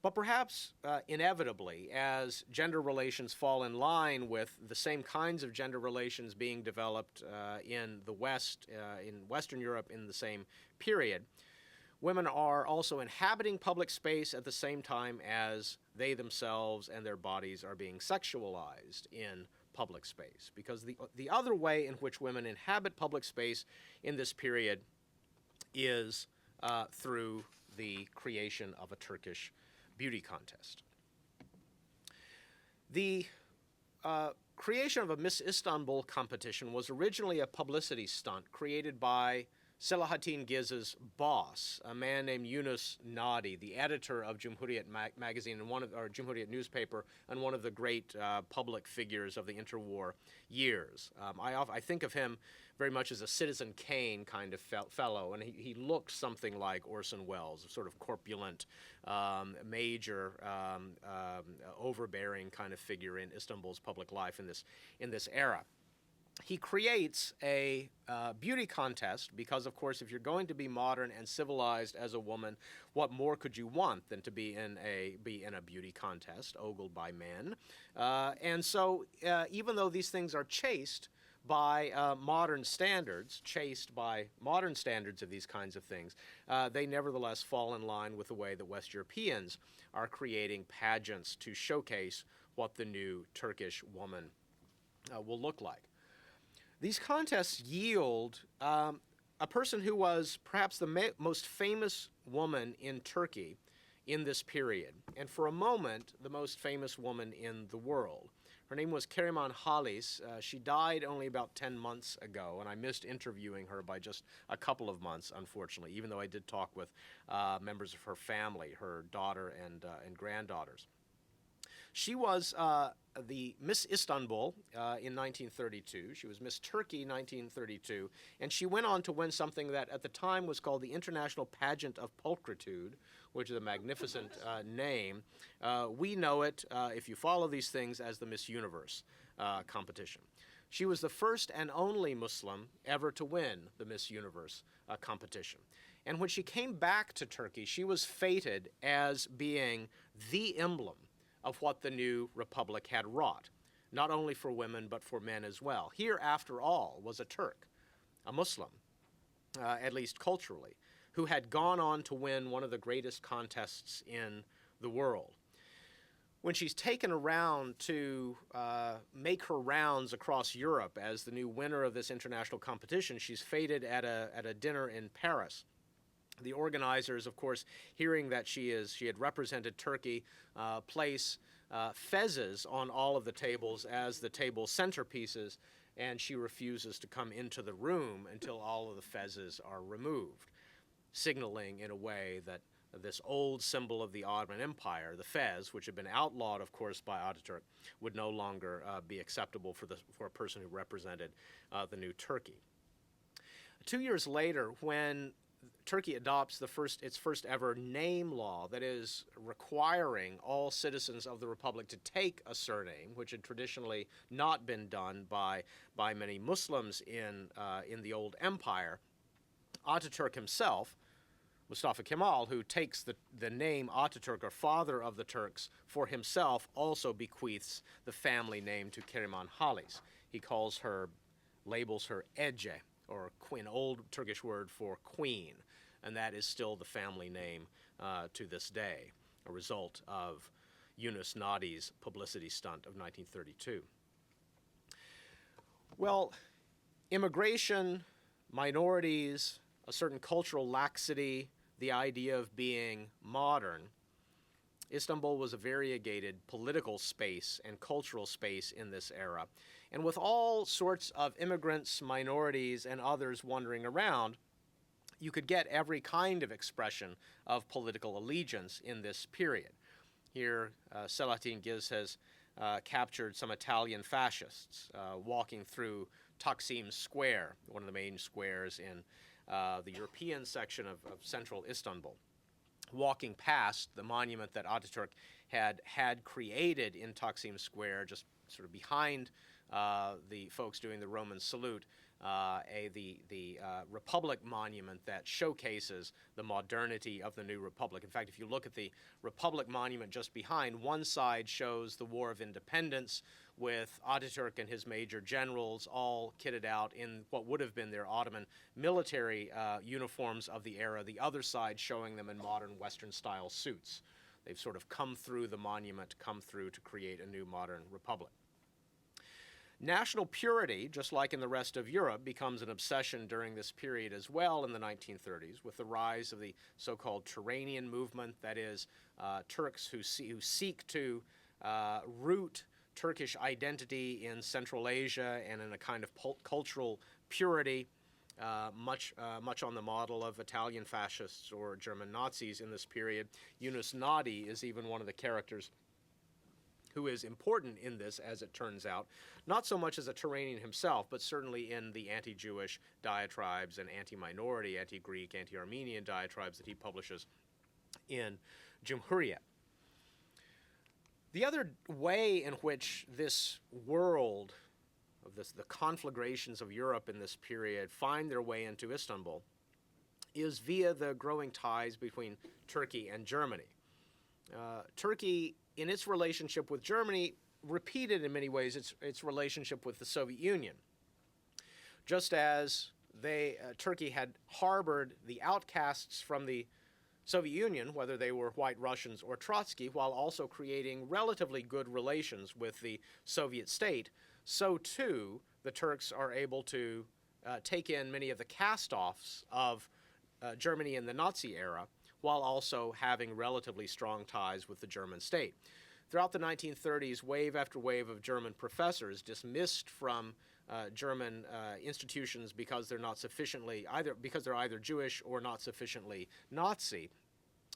But perhaps inevitably, as gender relations fall in line with the same kinds of gender relations being developed in the West, in Western Europe in the same period, women are also inhabiting public space at the same time as they themselves and their bodies are being sexualized in public space. Because the other way in which women inhabit public space in this period is through the creation of a Turkish beauty contest. The creation of a Miss Istanbul competition was originally a publicity stunt created by Selahattin Giz's boss, a man named Yunus Nadi, the editor of Cumhuriyet magazine and Cumhuriyet newspaper, and one of the great public figures of the interwar years. I think of him very much as a Citizen Kane kind of fellow, and he looked something like Orson Welles, a sort of corpulent, major, overbearing kind of figure in Istanbul's public life in this era. He creates a beauty contest because, of course, if you're going to be modern and civilized as a woman, what more could you want than to be in a beauty contest ogled by men? And so even though these things are chaste by modern standards of these kinds of things, they nevertheless fall in line with the way that West Europeans are creating pageants to showcase what the new Turkish woman will look like. These contests yield a person who was perhaps the most famous woman in Turkey in this period, and for a moment, the most famous woman in the world. Her name was Keriman Halis. She died only about 10 months ago, and I missed interviewing her by just a couple of months, unfortunately, even though I did talk with members of her family, her daughter and granddaughters. She was the Miss Istanbul in 1932. She was Miss Turkey 1932, and she went on to win something that at the time was called the International Pageant of Pulchritude, which is a magnificent name. We know it, if you follow these things, as the Miss Universe competition. She was the first and only Muslim ever to win the Miss Universe competition. And when she came back to Turkey, she was fated as being the emblem of what the new republic had wrought, not only for women but for men as well. Here, after all, was a Turk, a Muslim, at least culturally, who had gone on to win one of the greatest contests in the world. When she's taken around to make her rounds across Europe as the new winner of this international competition, she's feted at a dinner in Paris. The organizers, of course, hearing that she had represented Turkey, place fezzes on all of the tables as the table centerpieces, and she refuses to come into the room until all of the fezzes are removed, signaling in a way that this old symbol of the Ottoman Empire, the fez, which had been outlawed, of course, by Ataturk, would no longer be acceptable for a person who represented the new Turkey. 2 years later, when Turkey adopts its first ever name law, that is, requiring all citizens of the republic to take a surname, which had traditionally not been done by many Muslims in the old empire, Ataturk himself, Mustafa Kemal, who takes the name Ataturk, or father of the Turks, for himself, also bequeaths the family name to Keriman Halis. He labels her Ece, or an old Turkish word for queen, and that is still the family name to this day, a result of Yunus Nadi's publicity stunt of 1932. Well, immigration, minorities, a certain cultural laxity, the idea of being modern. Istanbul was a variegated political space and cultural space in this era. And with all sorts of immigrants, minorities, and others wandering around, you could get every kind of expression of political allegiance in this period. Here, Selahattin Giz has captured some Italian fascists walking through Taksim Square, one of the main squares in the European section of central Istanbul, walking past the monument that Ataturk had created in Taksim Square, just sort of behind the folks doing the Roman salute, the Republic monument that showcases the modernity of the new Republic. In fact, if you look at the Republic monument just behind, one side shows the War of Independence with Ataturk and his major generals all kitted out in what would have been their Ottoman military uniforms of the era, the other side showing them in modern Western-style suits. They've sort of come through the monument, come through to create a new modern republic. National purity, just like in the rest of Europe, becomes an obsession during this period as well in the 1930s, with the rise of the so-called Turanian movement, that is, Turks who seek to root Turkish identity in Central Asia and in a kind of cultural purity, much on the model of Italian fascists or German Nazis in this period. Yunus Nadi is even one of the characters who is important in this, as it turns out, not so much as a Turanian himself, but certainly in the anti-Jewish diatribes and anti-minority, anti-Greek, anti-Armenian diatribes that he publishes in Cumhuriyet. The other way in which this world, the conflagrations of Europe in this period, find their way into Istanbul is via the growing ties between Turkey and Germany. Turkey, in its relationship with Germany, repeated in many ways its relationship with the Soviet Union. Just as Turkey had harbored the outcasts from the Soviet Union, whether they were White Russians or Trotsky, while also creating relatively good relations with the Soviet state, so too the Turks are able to take in many of the cast-offs of Germany in the Nazi era, while also having relatively strong ties with the German state. Throughout the 1930s, wave after wave of German professors dismissed from German institutions because they're not sufficiently, because they're either Jewish or not sufficiently Nazi,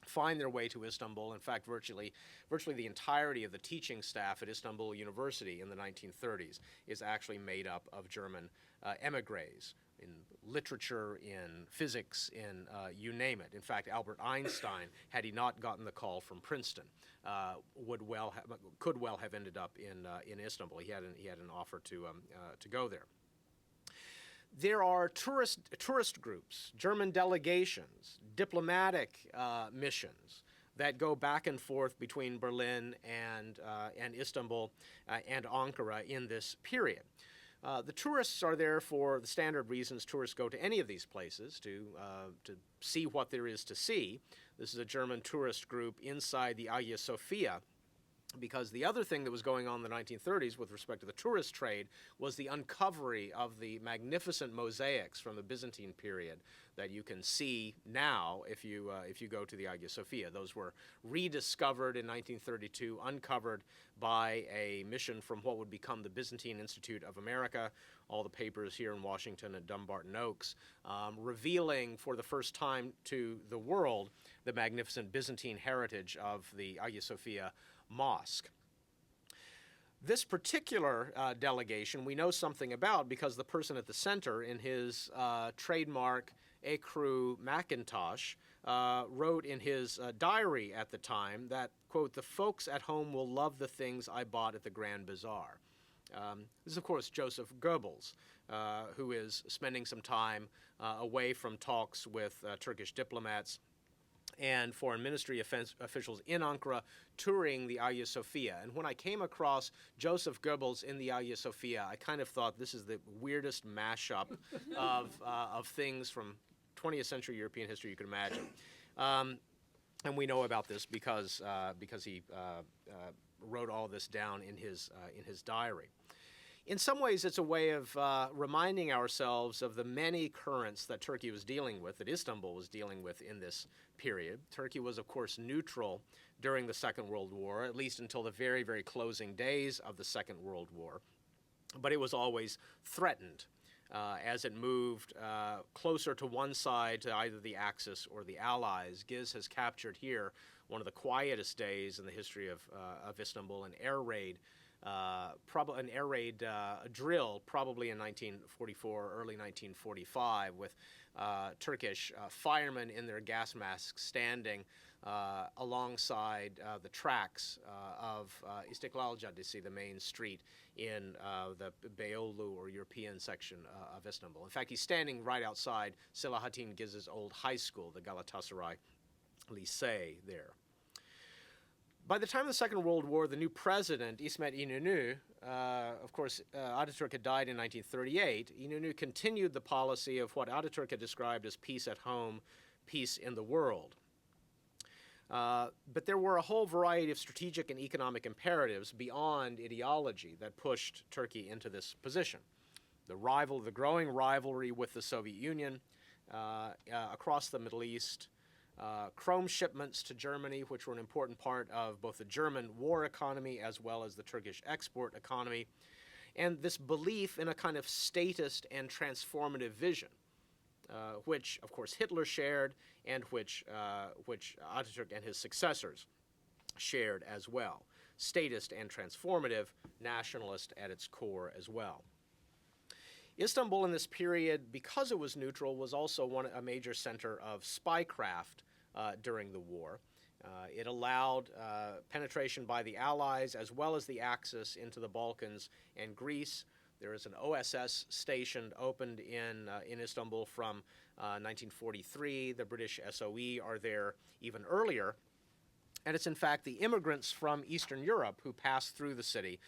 find their way to Istanbul. In fact, virtually the entirety of the teaching staff at Istanbul University in the 1930s is actually made up of German emigres in literature, in physics, in you name it. In fact, Albert Einstein, had he not gotten the call from Princeton, could well have ended up in Istanbul. He had an offer to go there. There are tourist groups, German delegations, diplomatic missions that go back and forth between Berlin and Istanbul and Ankara in this period. The tourists are there for the standard reasons tourists go to any of these places, to see what there is to see. This is a German tourist group inside the Hagia Sophia, because the other thing that was going on in the 1930s with respect to the tourist trade was the uncovering of the magnificent mosaics from the Byzantine period that you can see now if you go to the Hagia Sophia. Those were rediscovered in 1932, uncovered by a mission from what would become the Byzantine Institute of America, all the papers here in Washington and Dumbarton Oaks, revealing for the first time to the world the magnificent Byzantine heritage of the Hagia Sophia Mosque. This particular delegation we know something about because the person at the center, in his trademark ecru Macintosh, wrote in his diary at the time that, quote, "the folks at home will love the things I bought at the Grand Bazaar." This is, of course, Joseph Goebbels, who is spending some time away from talks with Turkish diplomats and foreign ministry officials in Ankara, touring the Hagia Sophia. And when I came across Joseph Goebbels in the Hagia Sophia, I kind of thought this is the weirdest mashup of things from 20th century European history you could imagine. And we know about this because he wrote all this down in his diary. In some ways, it's a way of reminding ourselves of the many currents that Turkey was dealing with, that Istanbul was dealing with in this period. Turkey was, of course, neutral during the Second World War, at least until the very, very closing days of the Second World War. But it was always threatened as it moved closer to one side, to either the Axis or the Allies. Giz has captured here one of the quietest days in the history of Istanbul, an air raid drill, probably in 1944, early 1945, with Turkish firemen in their gas masks standing alongside the tracks of Istiklal Caddesi, the main street in the Beyoğlu or European section of Istanbul. In fact, he's standing right outside Selahattin Giz's old high school, the Galatasaray Lycée there. By the time of the Second World War, the new president, İsmet İnönü, of course, Ataturk had died in 1938. İnönü continued the policy of what Ataturk had described as peace at home, peace in the world. But there were a whole variety of strategic and economic imperatives beyond ideology that pushed Turkey into this position. The growing rivalry with the Soviet Union across the Middle East, chrome shipments to Germany, which were an important part of both the German war economy as well as the Turkish export economy, and this belief in a kind of statist and transformative vision, which, of course, Hitler shared and which Ataturk and his successors shared as well. Statist and transformative, nationalist at its core as well. Istanbul in this period, because it was neutral, was also a major center of spycraft during the war. It allowed penetration by the Allies as well as the Axis into the Balkans and Greece. There is an OSS station opened in Istanbul from 1943. The British SOE are there even earlier. And it's in fact the immigrants from Eastern Europe who pass through the city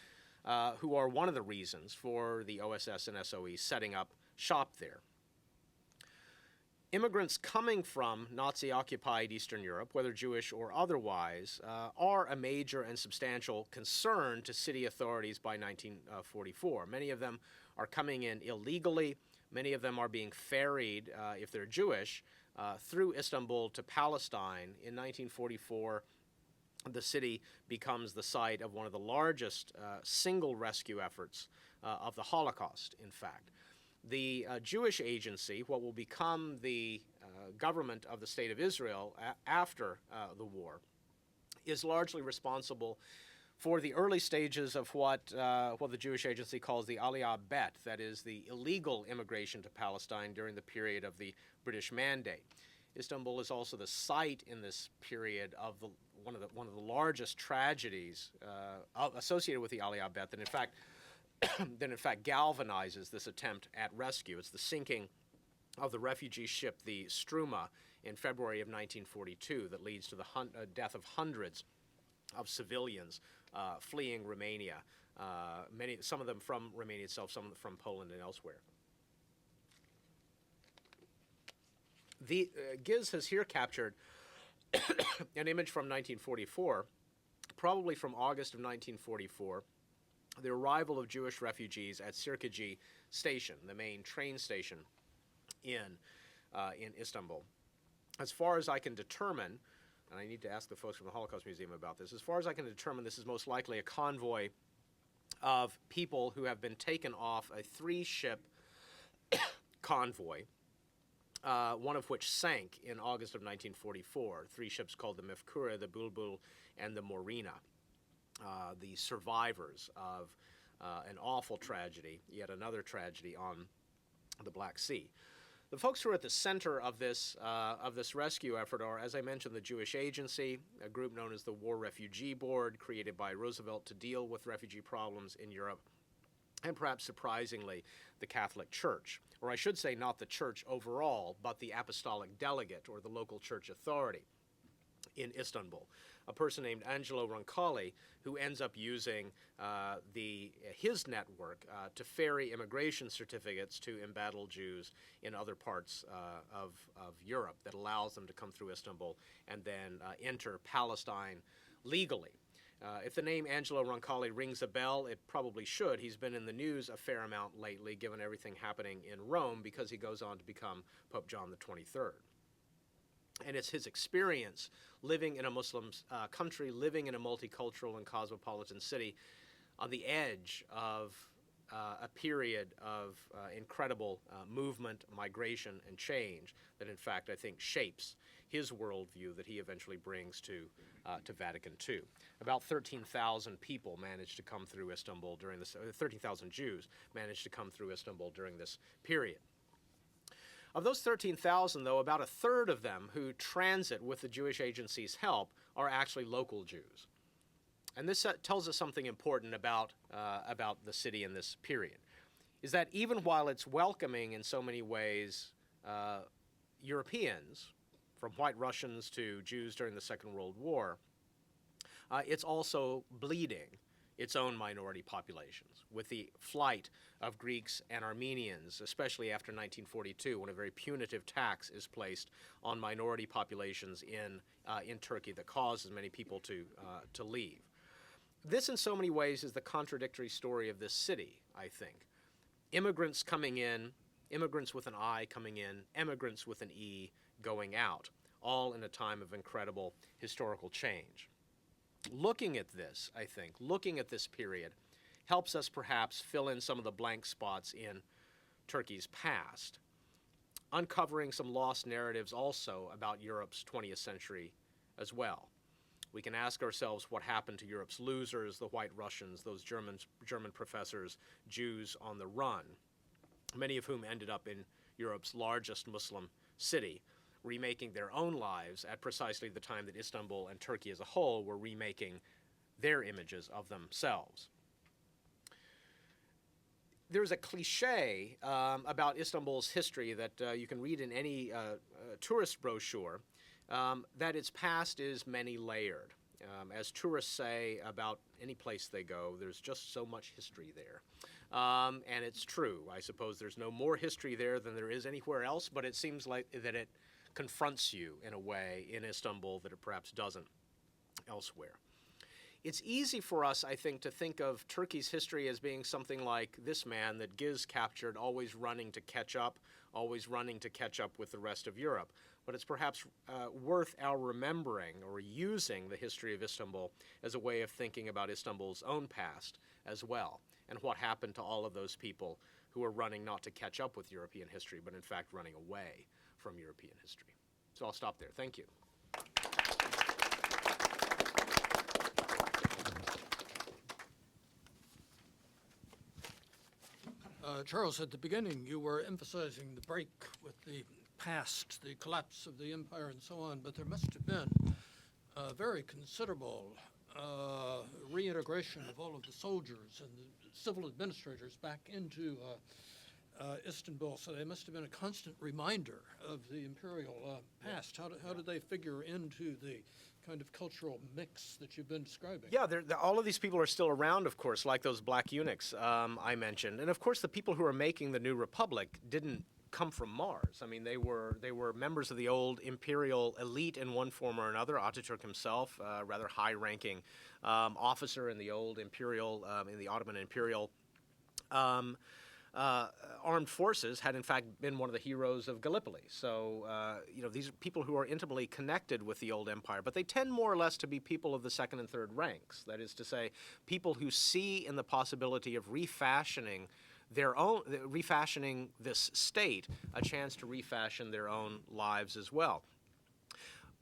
who are one of the reasons for the OSS and SOE setting up shop there. Immigrants coming from Nazi-occupied Eastern Europe, whether Jewish or otherwise, are a major and substantial concern to city authorities by 1944. Many of them are coming in illegally. Many of them are being ferried, if they're Jewish, through Istanbul to Palestine. In 1944, the city becomes the site of one of the largest single rescue efforts of the Holocaust, in fact. The Jewish Agency, what will become the government of the State of Israel after the war, is largely responsible for the early stages of what the Jewish Agency calls the Aliyah Bet, that is, the illegal immigration to Palestine during the period of the British Mandate. Istanbul is also the site in this period of one of the largest tragedies associated with the Aliyah Bet that in fact galvanizes this attempt at rescue. It's the sinking of the refugee ship, the Struma, in February of 1942 that leads to the death of hundreds of civilians fleeing Romania, some of them from Romania itself, some from Poland and elsewhere. Giz has here captured an image from 1944, probably from August of 1944, the arrival of Jewish refugees at Sirkaci Station, the main train station in in Istanbul. As far as I can determine, and I need to ask the folks from the Holocaust Museum about this, as far as I can determine, this is most likely a convoy of people who have been taken off a 3-ship convoy, one of which sank in August of 1944. 3 ships called the Mefkure, the Bulbul, and the Morina, the survivors of an awful tragedy, yet another tragedy on the Black Sea. The folks who are at the center of this rescue effort are, as I mentioned, the Jewish Agency, a group known as the War Refugee Board, created by Roosevelt to deal with refugee problems in Europe, and perhaps surprisingly, the Catholic Church. Or I should say not the church overall, but the apostolic delegate, or the local church authority in Istanbul, a person named Angelo Roncalli, who ends up using his network to ferry immigration certificates to embattled Jews in other parts of Europe that allows them to come through Istanbul and then enter Palestine legally. If the name Angelo Roncalli rings a bell, it probably should. He's been in the news a fair amount lately, given everything happening in Rome, because he goes on to become Pope John the 23rd. And it's his experience living in a Muslim country, living in a multicultural and cosmopolitan city on the edge of a period of incredible movement, migration, and change that, in fact, I think shapes his worldview that he eventually brings to Vatican II. About 13,000 people managed to come through Istanbul during this, 13,000 Jews managed to come through Istanbul during this period. Of those 13,000, though, about a third of them who transit with the Jewish Agency's help are actually local Jews. And this tells us something important about the city in this period, is that even while it's welcoming in so many ways Europeans, from White Russians to Jews during the Second World War, it's also bleeding its own minority populations, with the flight of Greeks and Armenians, especially after 1942, when a very punitive tax is placed on minority populations in Turkey that causes many people to leave. This, in so many ways, is the contradictory story of this city, I think. Immigrants coming in, immigrants with an I coming in, immigrants with an E going out, all in a time of incredible historical change. Looking at this, I think, looking at this period, helps us perhaps fill in some of the blank spots in Turkey's past, uncovering some lost narratives also about Europe's 20th century as well. We can ask ourselves what happened to Europe's losers, the White Russians, those German professors, Jews on the run, many of whom ended up in Europe's largest Muslim city, remaking their own lives at precisely the time that Istanbul and Turkey as a whole were remaking their images of themselves. There's a cliche about Istanbul's history that you can read in any tourist brochure, that its past is many-layered. As tourists say about any place they go, there's just so much history there. And it's true. I suppose there's no more history there than there is anywhere else, but it seems like that it confronts you in a way in Istanbul that it perhaps doesn't elsewhere. It's easy for us, I think, to think of Turkey's history as being something like this man that Giz captured, always running to catch up with the rest of Europe. But it's perhaps worth our remembering or using the history of Istanbul as a way of thinking about Istanbul's own past as well, and what happened to all of those people who were running not to catch up with European history, but in fact running away from European history. So I'll stop there. Thank you. Charles, at the beginning, you were emphasizing the break with the past, the collapse of the empire and so on, but there must have been a very considerable reintegration of all of the soldiers and the civil administrators back into Istanbul, so they must have been a constant reminder of the imperial past. How did they figure into the kind of cultural mix that you've been describing? Yeah, all of these people are still around, of course, like those black eunuchs I mentioned. And of course, the people who are making the new republic didn't come from Mars. I mean, they were members of the old imperial elite in one form or another. Ataturk himself, a rather high-ranking officer in the old imperial, in the Ottoman imperial armed forces had in fact been one of the heroes of Gallipoli. So, these are people who are intimately connected with the old empire, but they tend more or less to be people of the second and third ranks. That is to say, people who see in the possibility of refashioning this state a chance to refashion their own lives as well.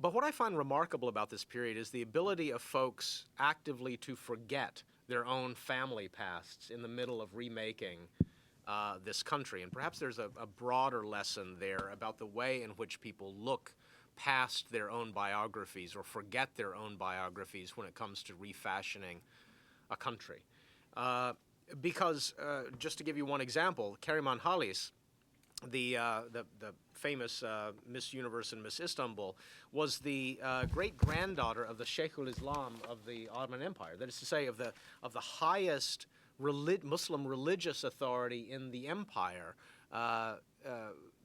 But what I find remarkable about this period is the ability of folks actively to forget their own family pasts in the middle of remaking this country. And perhaps there's a broader lesson there about the way in which people look past their own biographies or forget their own biographies when it comes to refashioning a country. Because, just to give you one example, Keriman Halis, the famous Miss Universe and Miss Istanbul, was the great-granddaughter of the Sheikhul Islam of the Ottoman Empire. That is to say, of the highest Muslim religious authority in the empire,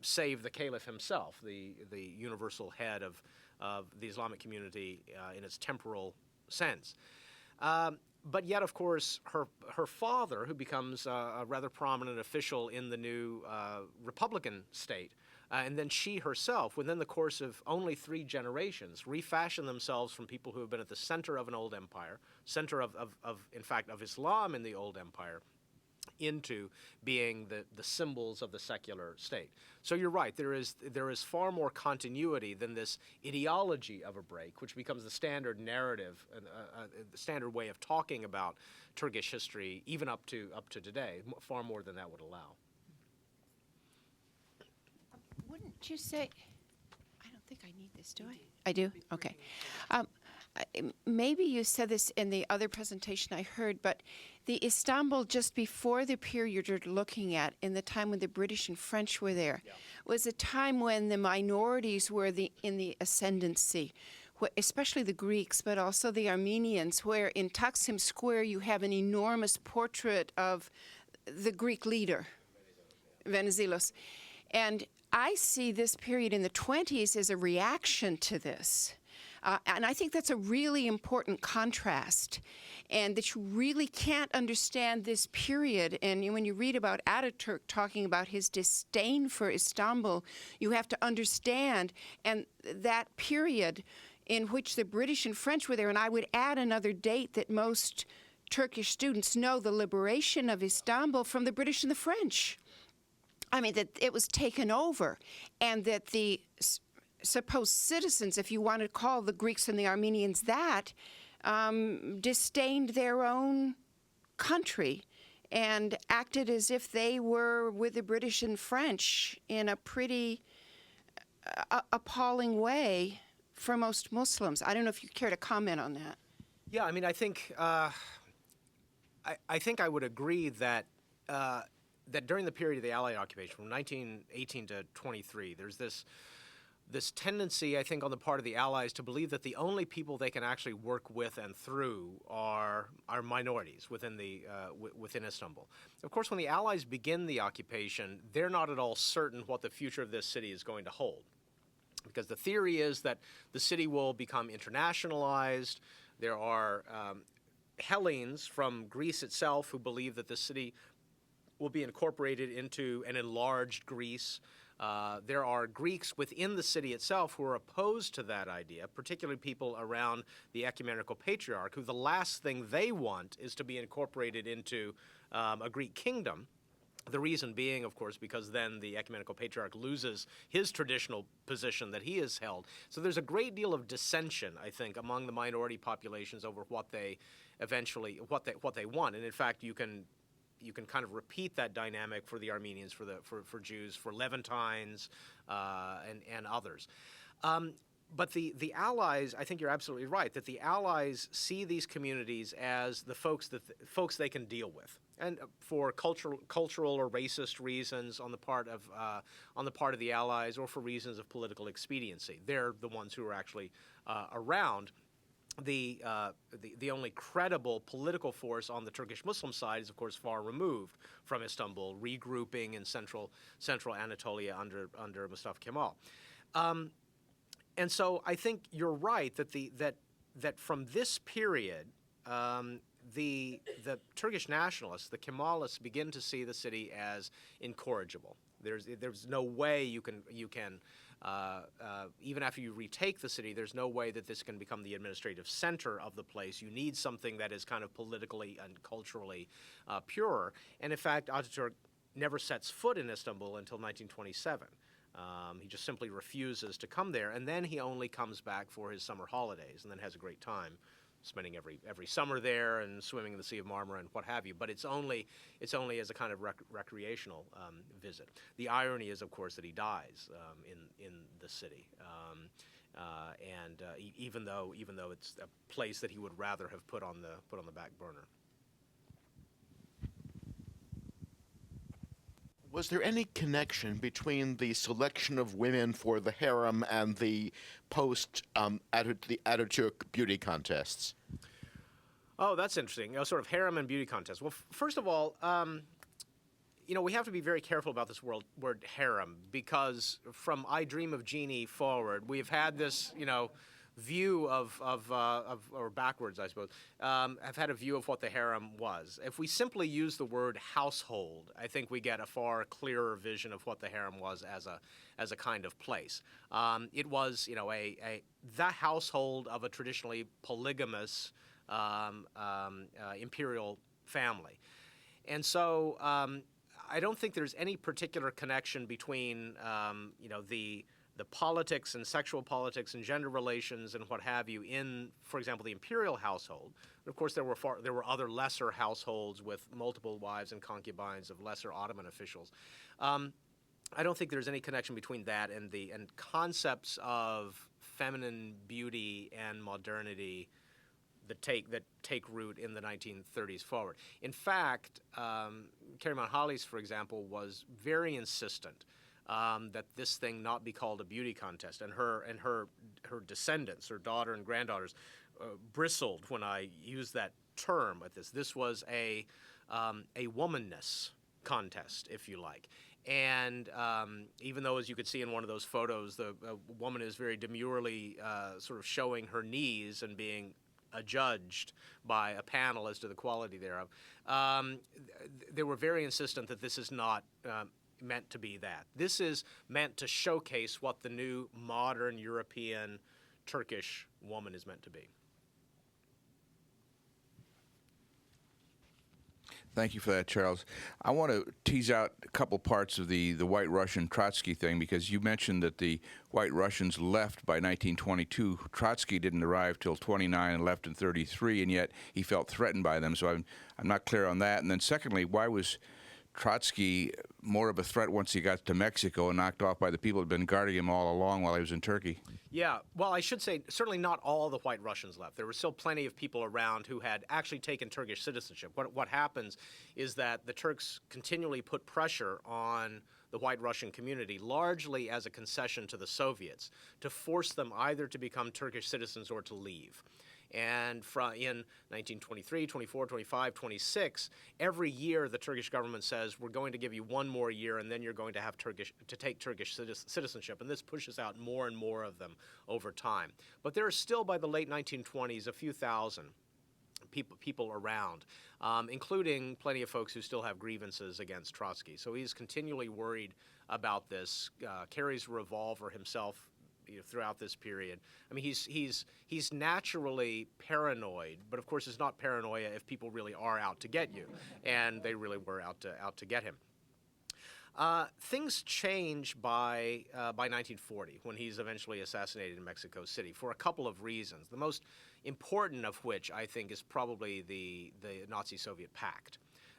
save the Caliph himself, the universal head of the Islamic community in its temporal sense. But yet, of course, her father, who becomes a rather prominent official in the new Republican state, and then she herself, within the course of only 3 generations, refashion themselves from people who have been at the center of an old empire, center of Islam in the old empire, into being the symbols of the secular state. So you're right, there is far more continuity than this ideology of a break, which becomes the standard narrative, the standard way of talking about Turkish history, even up to today, far more than that would allow. Wouldn't you say, I don't think I need this, do I? I do? Okay. Maybe you said this in the other presentation I heard, but the Istanbul just before the period you're looking at, in the time when the British and French were there, was a time when the minorities were in the ascendancy, especially the Greeks, but also the Armenians, where in Taksim Square you have an enormous portrait of the Greek leader, Venizelos. And I see this period in the 20s as a reaction to this. And I think that's a really important contrast, and that you really can't understand this period. And when you read about Ataturk talking about his disdain for Istanbul, you have to understand and that period in which the British and French were there. And I would add another date that most Turkish students know, the liberation of Istanbul from the British and the French. I mean, that it was taken over, and that the supposed citizens, if you want to call the Greeks and the Armenians that, disdained their own country and acted as if they were with the British and French in a pretty appalling way for most Muslims. I don't know if you care to comment on that. Yeah, I mean, I think I would agree that that during the period of the Allied occupation, from 1918 to 23, there's this tendency, I think, on the part of the Allies to believe that the only people they can actually work with and through are minorities within within Istanbul. Of course, when the Allies begin the occupation, they're not at all certain what the future of this city is going to hold, because the theory is that the city will become internationalized. There are Hellenes from Greece itself who believe that the city will be incorporated into an enlarged Greece. There are Greeks within the city itself who are opposed to that idea, particularly people around the ecumenical patriarch, who the last thing they want is to be incorporated into a Greek kingdom. The reason being, of course, because then the ecumenical patriarch loses his traditional position that he has held. So there's a great deal of dissension, I think, among the minority populations over what they eventually what they want. And in fact, you can kind of repeat that dynamic for the Armenians, for Jews, for Levantines, and others. But the Allies, I think you're absolutely right, that the Allies see these communities as the folks they can deal with, and for cultural or racist reasons on the part of the Allies, or for reasons of political expediency. They're the ones who are actually around. The only credible political force on the Turkish Muslim side is, of course, far removed from Istanbul, regrouping in central Anatolia under Mustafa Kemal. And so I think you're right that that from this period, the Turkish nationalists, the Kemalists, begin to see the city as incorrigible. There's no way you can even after you retake the city, there's no way that this can become the administrative center of the place. You need something that is kind of politically and culturally pure. And in fact, Ataturk never sets foot in Istanbul until 1927. He just simply refuses to come there, and then he only comes back for his summer holidays, and then has a great time spending every summer there and swimming in the Sea of Marmara and what have you. But it's only as a kind of recreational visit. The irony is, of course, that he dies in the city, even though it's a place that he would rather have put on the back burner. Was there any connection between the selection of women for the harem and the the Ataturk beauty contests? Oh, that's interesting. Sort of harem and beauty contests. Well, first of all, we have to be very careful about this word harem, because from I Dream of Jeannie forward, we've had this, view or backwards, I suppose, have had a view of what the harem was. If we simply use the word household, I think we get a far clearer vision of what the harem was as a kind of place. It was, the household of a traditionally polygamous imperial family. And so I don't think there's any particular connection between, the politics and sexual politics and gender relations and what have you in, for example, the imperial household. And of course, there were other lesser households with multiple wives and concubines of lesser Ottoman officials. I don't think there's any connection between that and concepts of feminine beauty and modernity that take root in the 1930s forward. In fact, Keriman Halis, for example, was very insistent that this thing not be called a beauty contest, and her descendants, her daughter and granddaughters, bristled when I used that term at this. This was a womanness contest, if you like. And even though, as you could see in one of those photos, the woman is very demurely sort of showing her knees and being adjudged by a panel as to the quality thereof, they were very insistent that this is not meant to be that. This is meant to showcase what the new modern European Turkish woman is meant to be. Thank you for that, Charles. I want to tease out a couple parts of the White Russian Trotsky thing, because you mentioned that the White Russians left by 1922. Trotsky didn't arrive till 29 and left in 33, and yet he felt threatened by them. So I'm not clear on that. And then secondly, why was Trotsky more of a threat once he got to Mexico and knocked off by the people who had been guarding him all along while he was in Turkey? Yeah, well, I should say certainly not all the White Russians left. There were still plenty of people around who had actually taken Turkish citizenship. What happens is that the Turks continually put pressure on the White Russian community, largely as a concession to the Soviets, to force them either to become Turkish citizens or to leave. And in 1923, 24, 25, 26, every year the Turkish government says, we're going to give you one more year and then you're going to have to take Turkish citizenship. And this pushes out more and more of them over time. But there are still, by the late 1920s, a few thousand people around, including plenty of folks who still have grievances against Trotsky. So he's continually worried about this, carries a revolver himself throughout this period. I mean, he's naturally paranoid, but of course it's not paranoia if people really are out to get you, and they really were out to get him. Things change by 1940, when he's eventually assassinated in Mexico City, for a couple of reasons. The most important of which, I think, is probably the Nazi-Soviet pact.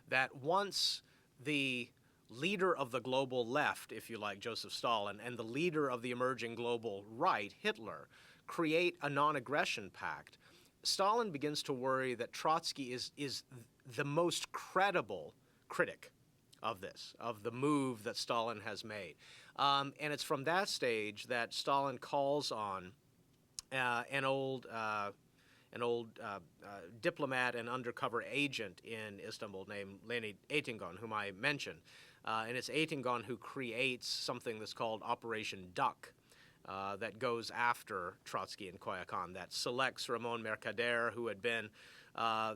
That once the leader of the global left, if you like, Joseph Stalin, and the leader of the emerging global right, Hitler, create a non-aggression pact, Stalin begins to worry that Trotsky is the most credible critic of this, of the move that Stalin has made. And it's from that stage that Stalin calls on an old diplomat and undercover agent in Istanbul named Leonid Eitingon, whom I mentioned. And it's Eitingon who creates something that's called Operation Duck, that goes after Trotsky and Koyakan, that selects Ramon Mercader, who had been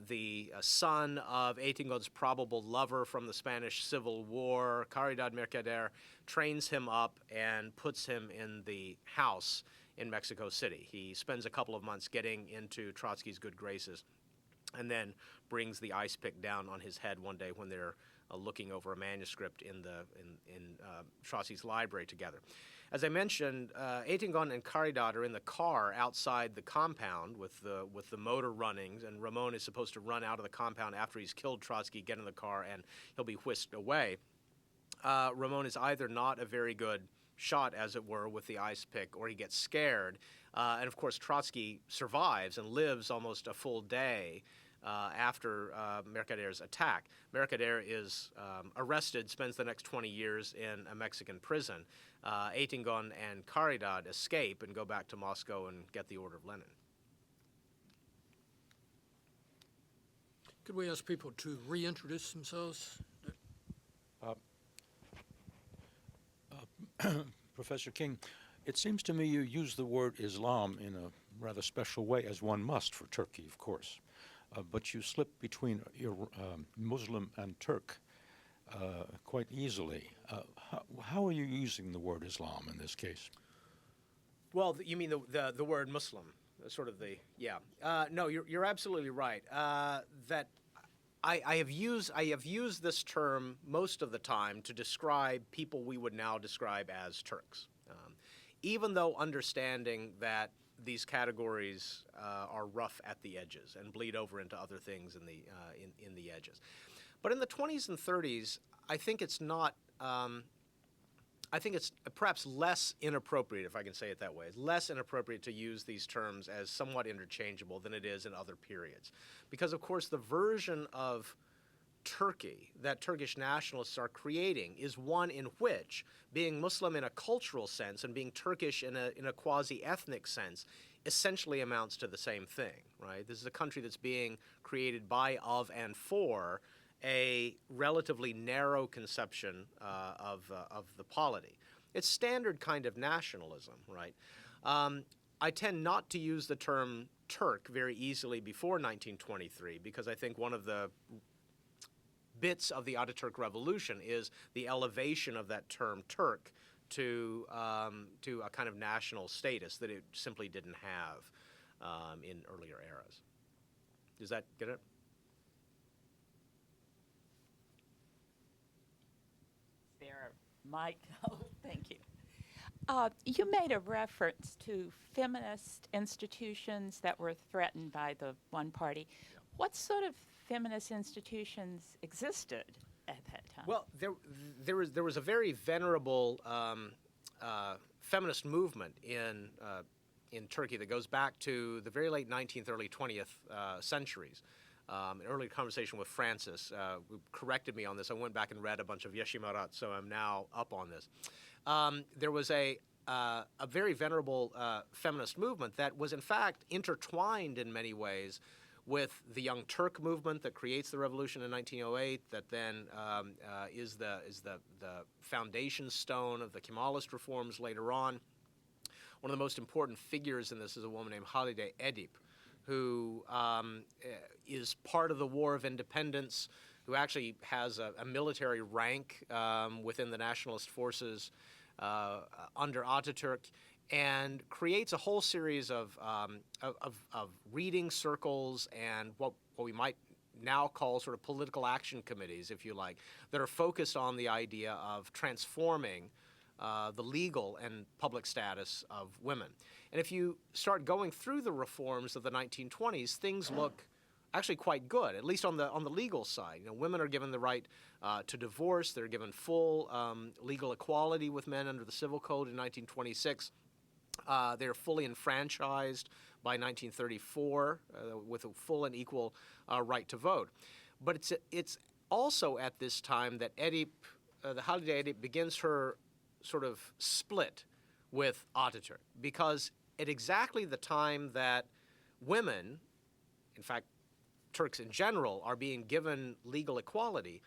the son of Eitingon's probable lover from the Spanish Civil War. Caridad Mercader trains him up and puts him in the house in Mexico City. He spends a couple of months getting into Trotsky's good graces and then brings the ice pick down on his head one day when they're looking over a manuscript in Trotsky's library together. As I mentioned, Eitingon and Caridad are in the car outside the compound with the motor running, and Ramon is supposed to run out of the compound after he's killed Trotsky, get in the car, and he'll be whisked away. Ramon is either not a very good shot, as it were, with the ice pick, or he gets scared. And of course, Trotsky survives and lives almost a full day after Mercader's attack. Mercader is arrested, spends the next 20 years in a Mexican prison. Eitingon and Caridad escape and go back to Moscow and get the Order of Lenin. Could we ask people to reintroduce themselves? Professor King, it seems to me you use the word Islam in a rather special way, as one must for Turkey, of course. But you slip between Muslim and Turk quite easily. How are you using the word Islam in this case? Well, you mean the word Muslim, sort of the, yeah. No, you're absolutely right. That I have used this term most of the time to describe people we would now describe as Turks, even though understanding that these categories are rough at the edges and bleed over into other things in the edges. But in the 20s and 30s, I think it's not. I think it's perhaps less inappropriate, if I can say it that way. It's less inappropriate to use these terms as somewhat interchangeable than it is in other periods. Because, of course, the version of Turkey that Turkish nationalists are creating is one in which being Muslim in a cultural sense and being Turkish in a quasi-ethnic sense essentially amounts to the same thing, right? This is a country that's being created by, of, and for a relatively narrow conception of the polity. It's standard kind of nationalism, right? I tend not to use the term Turk very easily before 1923 because I think one of the bits of the Ataturk Revolution is the elevation of that term Turk to a kind of national status that it simply didn't have in earlier eras. Does that get it? There, Mike. Oh, thank you. You made a reference to feminist institutions that were threatened by the one party. What sort of feminist institutions existed at that time? Well, there was a very venerable feminist movement in Turkey that goes back to the very late 19th, early 20th centuries. An early conversation with Francis who corrected me on this. I went back and read a bunch of Yeshimarat, so I'm now up on this. There was a very venerable feminist movement that was in fact intertwined in many ways with the Young Turk movement that creates the revolution in 1908, that then is the foundation stone of the Kemalist reforms later on. One of the most important figures in this is a woman named Halide Edip, who is part of the War of Independence, who actually has a military rank within the nationalist forces under Ataturk, and creates a whole series of reading circles and what we might now call sort of political action committees, if you like, that are focused on the idea of transforming the legal and public status of women. And if you start going through the reforms of the 1920s, things look actually quite good, at least on the legal side. You know, women are given the right to divorce. They're given full legal equality with men under the Civil Code in 1926. They're fully enfranchised by 1934 with a full and equal right to vote. But it's also at this time that the Halide Edip begins her sort of split with Ataturk, because at exactly the time that women, in fact, Turks in general, are being given legal equality,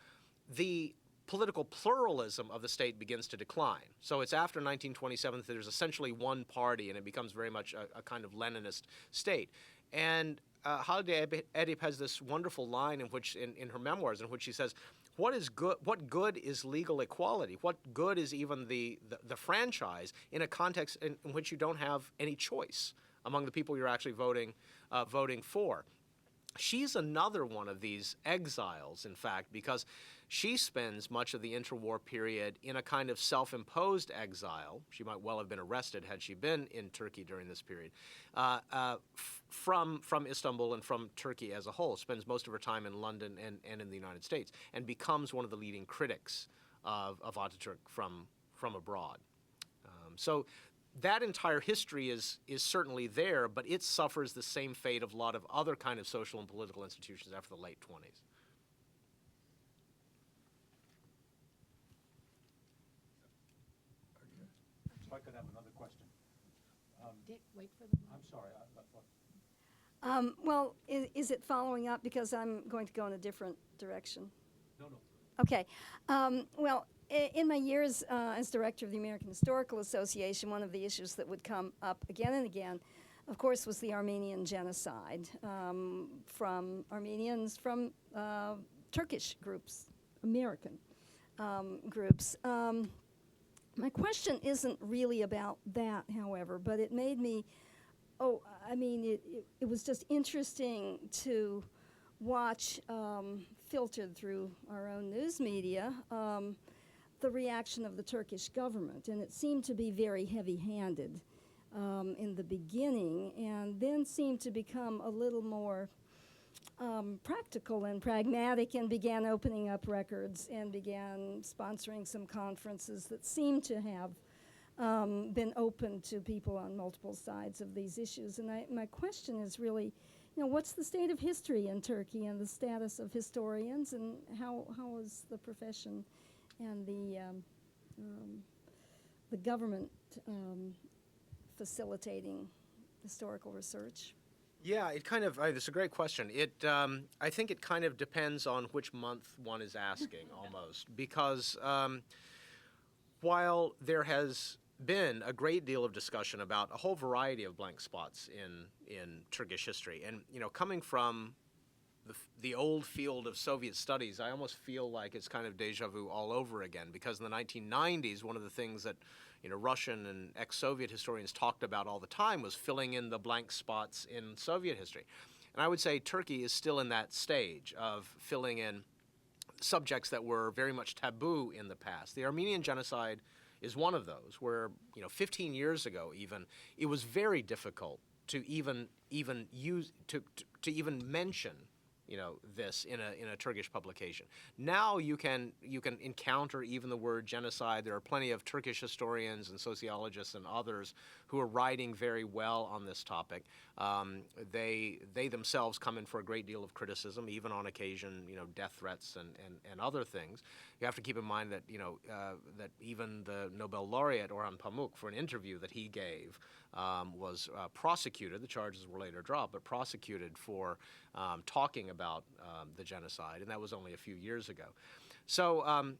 the political pluralism of the state begins to decline. So it's after 1927 that there's essentially one party, and it becomes very much a kind of Leninist state. And Halide Edip has this wonderful line in her memoirs in which she says, what good is legal equality? What good is even the franchise in a context in which you don't have any choice among the people you're actually voting for? She's another one of these exiles, in fact, because she spends much of the interwar period in a kind of self-imposed exile. She might well have been arrested had she been in Turkey during this period, from Istanbul and from Turkey as a whole. Spends most of her time in London and in the United States, and becomes one of the leading critics of Ataturk from abroad. So that entire history is certainly there, but it suffers the same fate of a lot of other kind of social and political institutions after the late 20s. If I could have another question. Wait for the I'm sorry. Well, is it following up? Because I'm going to go in a different direction. No. Okay. Well, in my years as director of the American Historical Association, one of the issues that would come up again and again, of course, was the Armenian genocide from Armenians from Turkish groups, American groups. My question isn't really about that, however, but it made me, it was just interesting to watch, filtered through our own news media, the reaction of the Turkish government, and it seemed to be very heavy-handed in the beginning, and then seemed to become a little more practical and pragmatic, and began opening up records and began sponsoring some conferences that seemed to have been open to people on multiple sides of these issues. And my question is really, what's the state of history in Turkey and the status of historians, and how is the profession and the government facilitating historical research? Yeah, it's a great question. I think it kind of depends on which month one is asking, almost, because while there has been a great deal of discussion about a whole variety of blank spots in Turkish history, and coming from the old field of Soviet studies, I almost feel like it's kind of deja vu all over again, because in the 1990s, one of the things that Russian and ex-Soviet historians talked about all the time was filling in the blank spots in Soviet history. And I would say Turkey is still in that stage of filling in subjects that were very much taboo in the past. The Armenian genocide is one of those, where 15 years ago even, it was very difficult to even mention this in a Turkish publication. Now you can encounter even the word genocide. There are plenty of Turkish historians and sociologists and others who are writing very well on this topic. They themselves come in for a great deal of criticism, even on occasion, death threats and other things. You have to keep in mind that that even the Nobel laureate Orhan Pamuk, for an interview that he gave, was prosecuted. The charges were later dropped, but prosecuted for talking about the genocide, and that was only a few years ago. So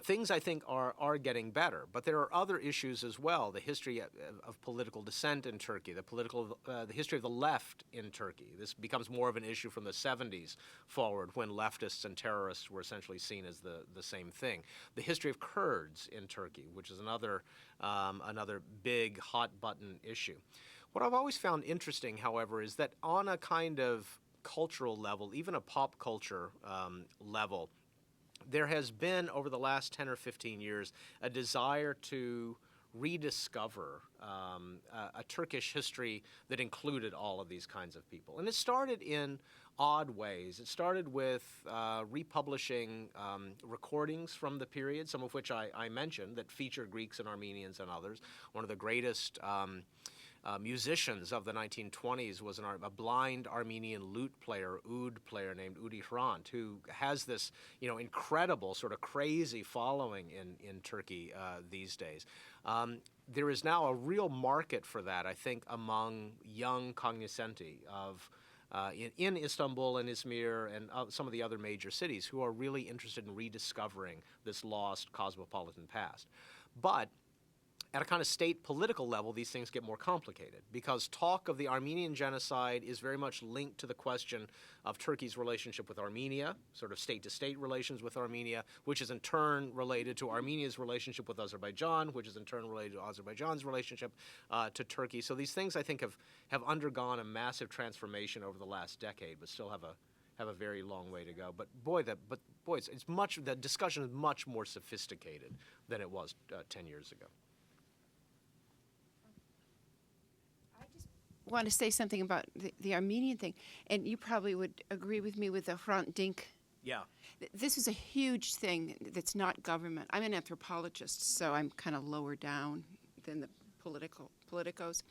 things, I think, are getting better, but there are other issues as well. The history of political dissent in Turkey, the history of the left in Turkey. This becomes more of an issue from the 70s forward, when leftists and terrorists were essentially seen as the same thing. The history of Kurds in Turkey, which is another big hot-button issue. What I've always found interesting, however, is that on a kind of cultural level, even a pop culture level, there has been, over the last 10 or 15 years, a desire to rediscover a Turkish history that included all of these kinds of people. And it started in odd ways. It started with republishing recordings from the period, some of which I mentioned, that feature Greeks and Armenians and others. One of the greatest musicians of the 1920s was a blind Armenian lute player, oud player, named Udi Hrant, who has this incredible sort of crazy following in Turkey these days. There is now a real market for that, I think, among young cognoscenti of in Istanbul and Izmir and some of the other major cities who are really interested in rediscovering this lost cosmopolitan past. But at a kind of state political level, these things get more complicated because talk of the Armenian genocide is very much linked to the question of Turkey's relationship with Armenia, sort of state-to-state relations with Armenia, which is in turn related to Armenia's relationship with Azerbaijan, which is in turn related to Azerbaijan's relationship to Turkey. So these things, I think, have undergone a massive transformation over the last decade, but still have a very long way to go. But boy, it's much, the discussion is much more sophisticated than it was 10 years ago. Want to say something about the Armenian thing, and you probably would agree with me with the Hrant Dink. Yeah. This is a huge thing that's not government. I'm an anthropologist, so I'm kind of lower down than the politicos.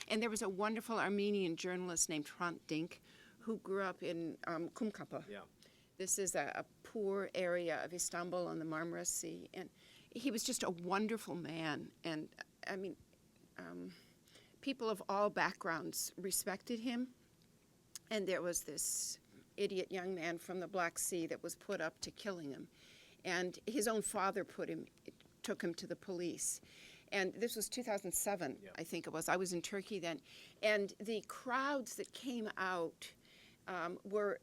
And there was a wonderful Armenian journalist named Hrant Dink who grew up in Kumkapı. Yeah. This is a poor area of Istanbul on the Marmara Sea, and he was just a wonderful man. And I mean, people of all backgrounds respected him. And there was this idiot young man from the Black Sea that was put up to killing him. And his own father took him to the police. And this was 2007, I think it was. I was in Turkey then. And the crowds that came out were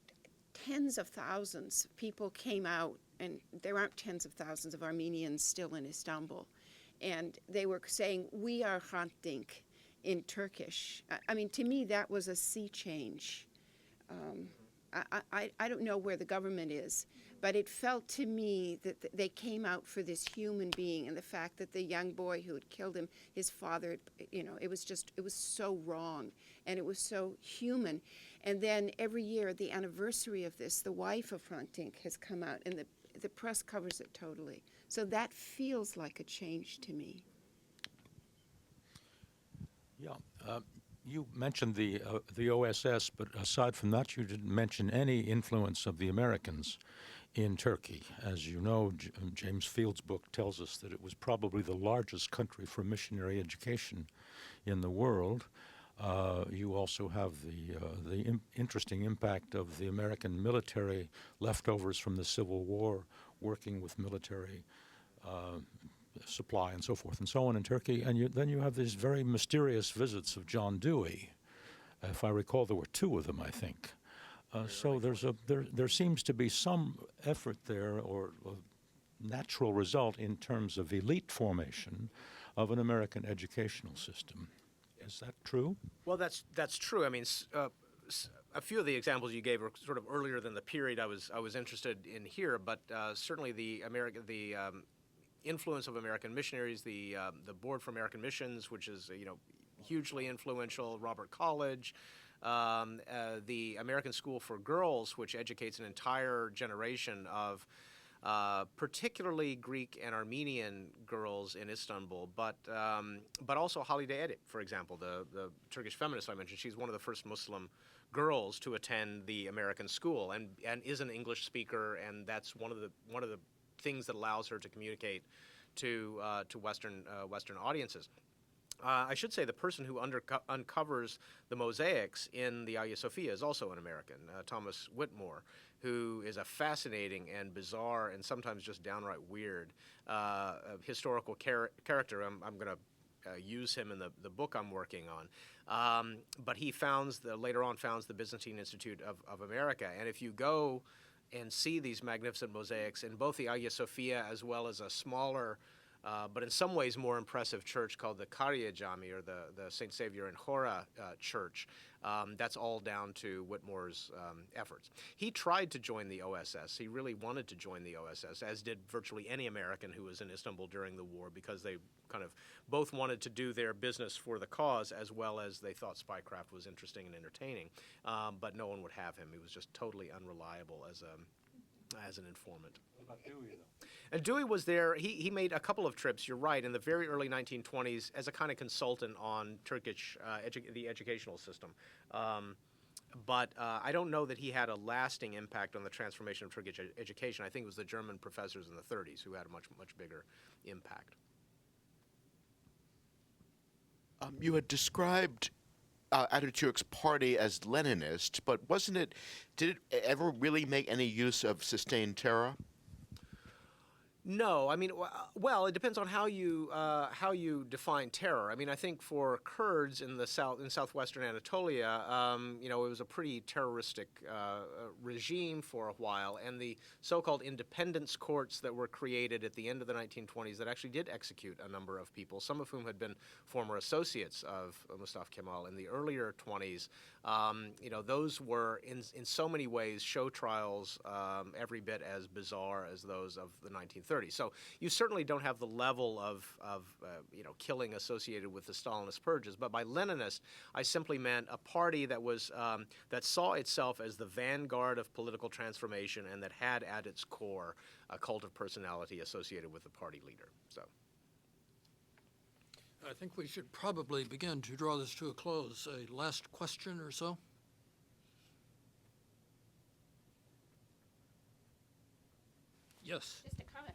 tens of thousands. People came out, and there aren't tens of thousands of Armenians still in Istanbul. And they were saying, "We are Hrant Dink," in Turkish. I mean, to me, that was a sea change. I don't know where the government is, but it felt to me that they came out for this human being, and the fact that the young boy who had killed him, his father, it was so wrong, and it was so human. And then every year, the anniversary of this, the wife of Hrant Dink has come out, and the press covers it totally. So that feels like a change to me. Yeah, you mentioned the OSS, but aside from that, you didn't mention any influence of the Americans in Turkey. As you know, James Field's book tells us that it was probably the largest country for missionary education in the world. You also have the interesting impact of the American military leftovers from the Civil War, working with military supply and so forth and so on in Turkey. And then you have these very mysterious visits of John Dewey. If I recall, there were two of them, I think. So there seems to be some effort there, or a natural result in terms of elite formation of an American educational system. Is that true? Well, that's true. I mean, a few of the examples you gave are sort of earlier than the period I was interested in here, but certainly the influence of American missionaries, the Board for American Missions, which is hugely influential, Robert College, the American School for Girls, which educates an entire generation of particularly Greek and Armenian girls in Istanbul, but also Halide Edip, for example, the Turkish feminist I mentioned. She's one of the first Muslim girls to attend the American school, and is an English speaker, and that's one of the things that allows her to communicate to Western audiences. I should say the person who uncovers the mosaics in the Hagia Sophia is also an American, Thomas Whitmore, who is a fascinating and bizarre and sometimes just downright weird historical character. I'm going to use him in the book I'm working on. But he later on founds the Byzantine Institute of America. And if you go and see these magnificent mosaics in both the Hagia Sophia as well as a smaller, but in some ways more impressive church called the Karya Jami, or the St. Savior and Hora church, that's all down to Whitmore's efforts. He tried to join the OSS. He really wanted to join the OSS, as did virtually any American who was in Istanbul during the war, because they kind of both wanted to do their business for the cause, as well as they thought spycraft was interesting and entertaining. But no one would have him. He was just totally unreliable as an informant. What about Dewey, though? And Dewey was there. He made a couple of trips, you're right, in the very early 1920s as a kind of consultant on Turkish, the educational system. But I don't know that he had a lasting impact on the transformation of Turkish education. I think it was the German professors in the 30s who had a much bigger impact. You had described Ataturk's party as Leninist, but did it ever really make any use of sustained terror? No, I mean, well, it depends on how you define terror. I mean, I think for Kurds in southwestern Anatolia, it was a pretty terroristic regime for a while, and the so-called independence courts that were created at the end of the 1920s that actually did execute a number of people, some of whom had been former associates of Mustafa Kemal in the earlier 20s. Those were in so many ways show trials every bit as bizarre as those of the 1930s. So you certainly don't have the level of killing associated with the Stalinist purges. But by Leninist, I simply meant a party that was that saw itself as the vanguard of political transformation and that had at its core a cult of personality associated with the party leader. So I think we should probably begin to draw this to a close. A last question or so? Yes. Just a comment.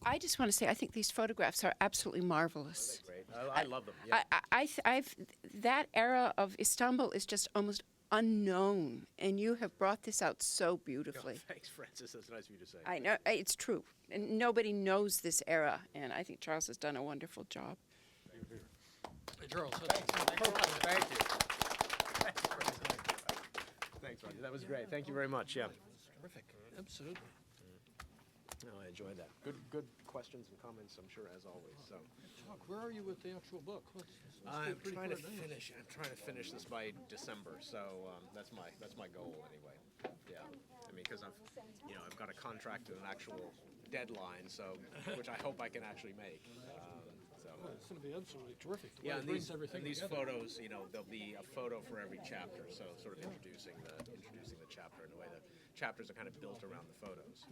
I just want to say I think these photographs are absolutely marvelous. great. I love them. Yeah. I've that era of Istanbul is just almost unknown, and you have brought this out so beautifully. Thanks, Francis. That's nice of you to say. I know it's true, and nobody knows this era, and I think Charles has done a wonderful job. Hey, Charles. Thank you. Thanks, Roger. That was great. Thank you very much. Yeah. Terrific. Absolutely. No, I enjoyed that. Good questions and comments, I'm sure, as always. So, where are you with the actual book? I'm trying to finish this by December. So that's my goal anyway. Yeah, I mean, because I've got a contract and an actual deadline, so which I hope I can actually make. It's going to be absolutely terrific. Yeah, and these photos, there'll be a photo for every chapter, so sort of introducing the chapter in a way that chapters are kind of built around the photos.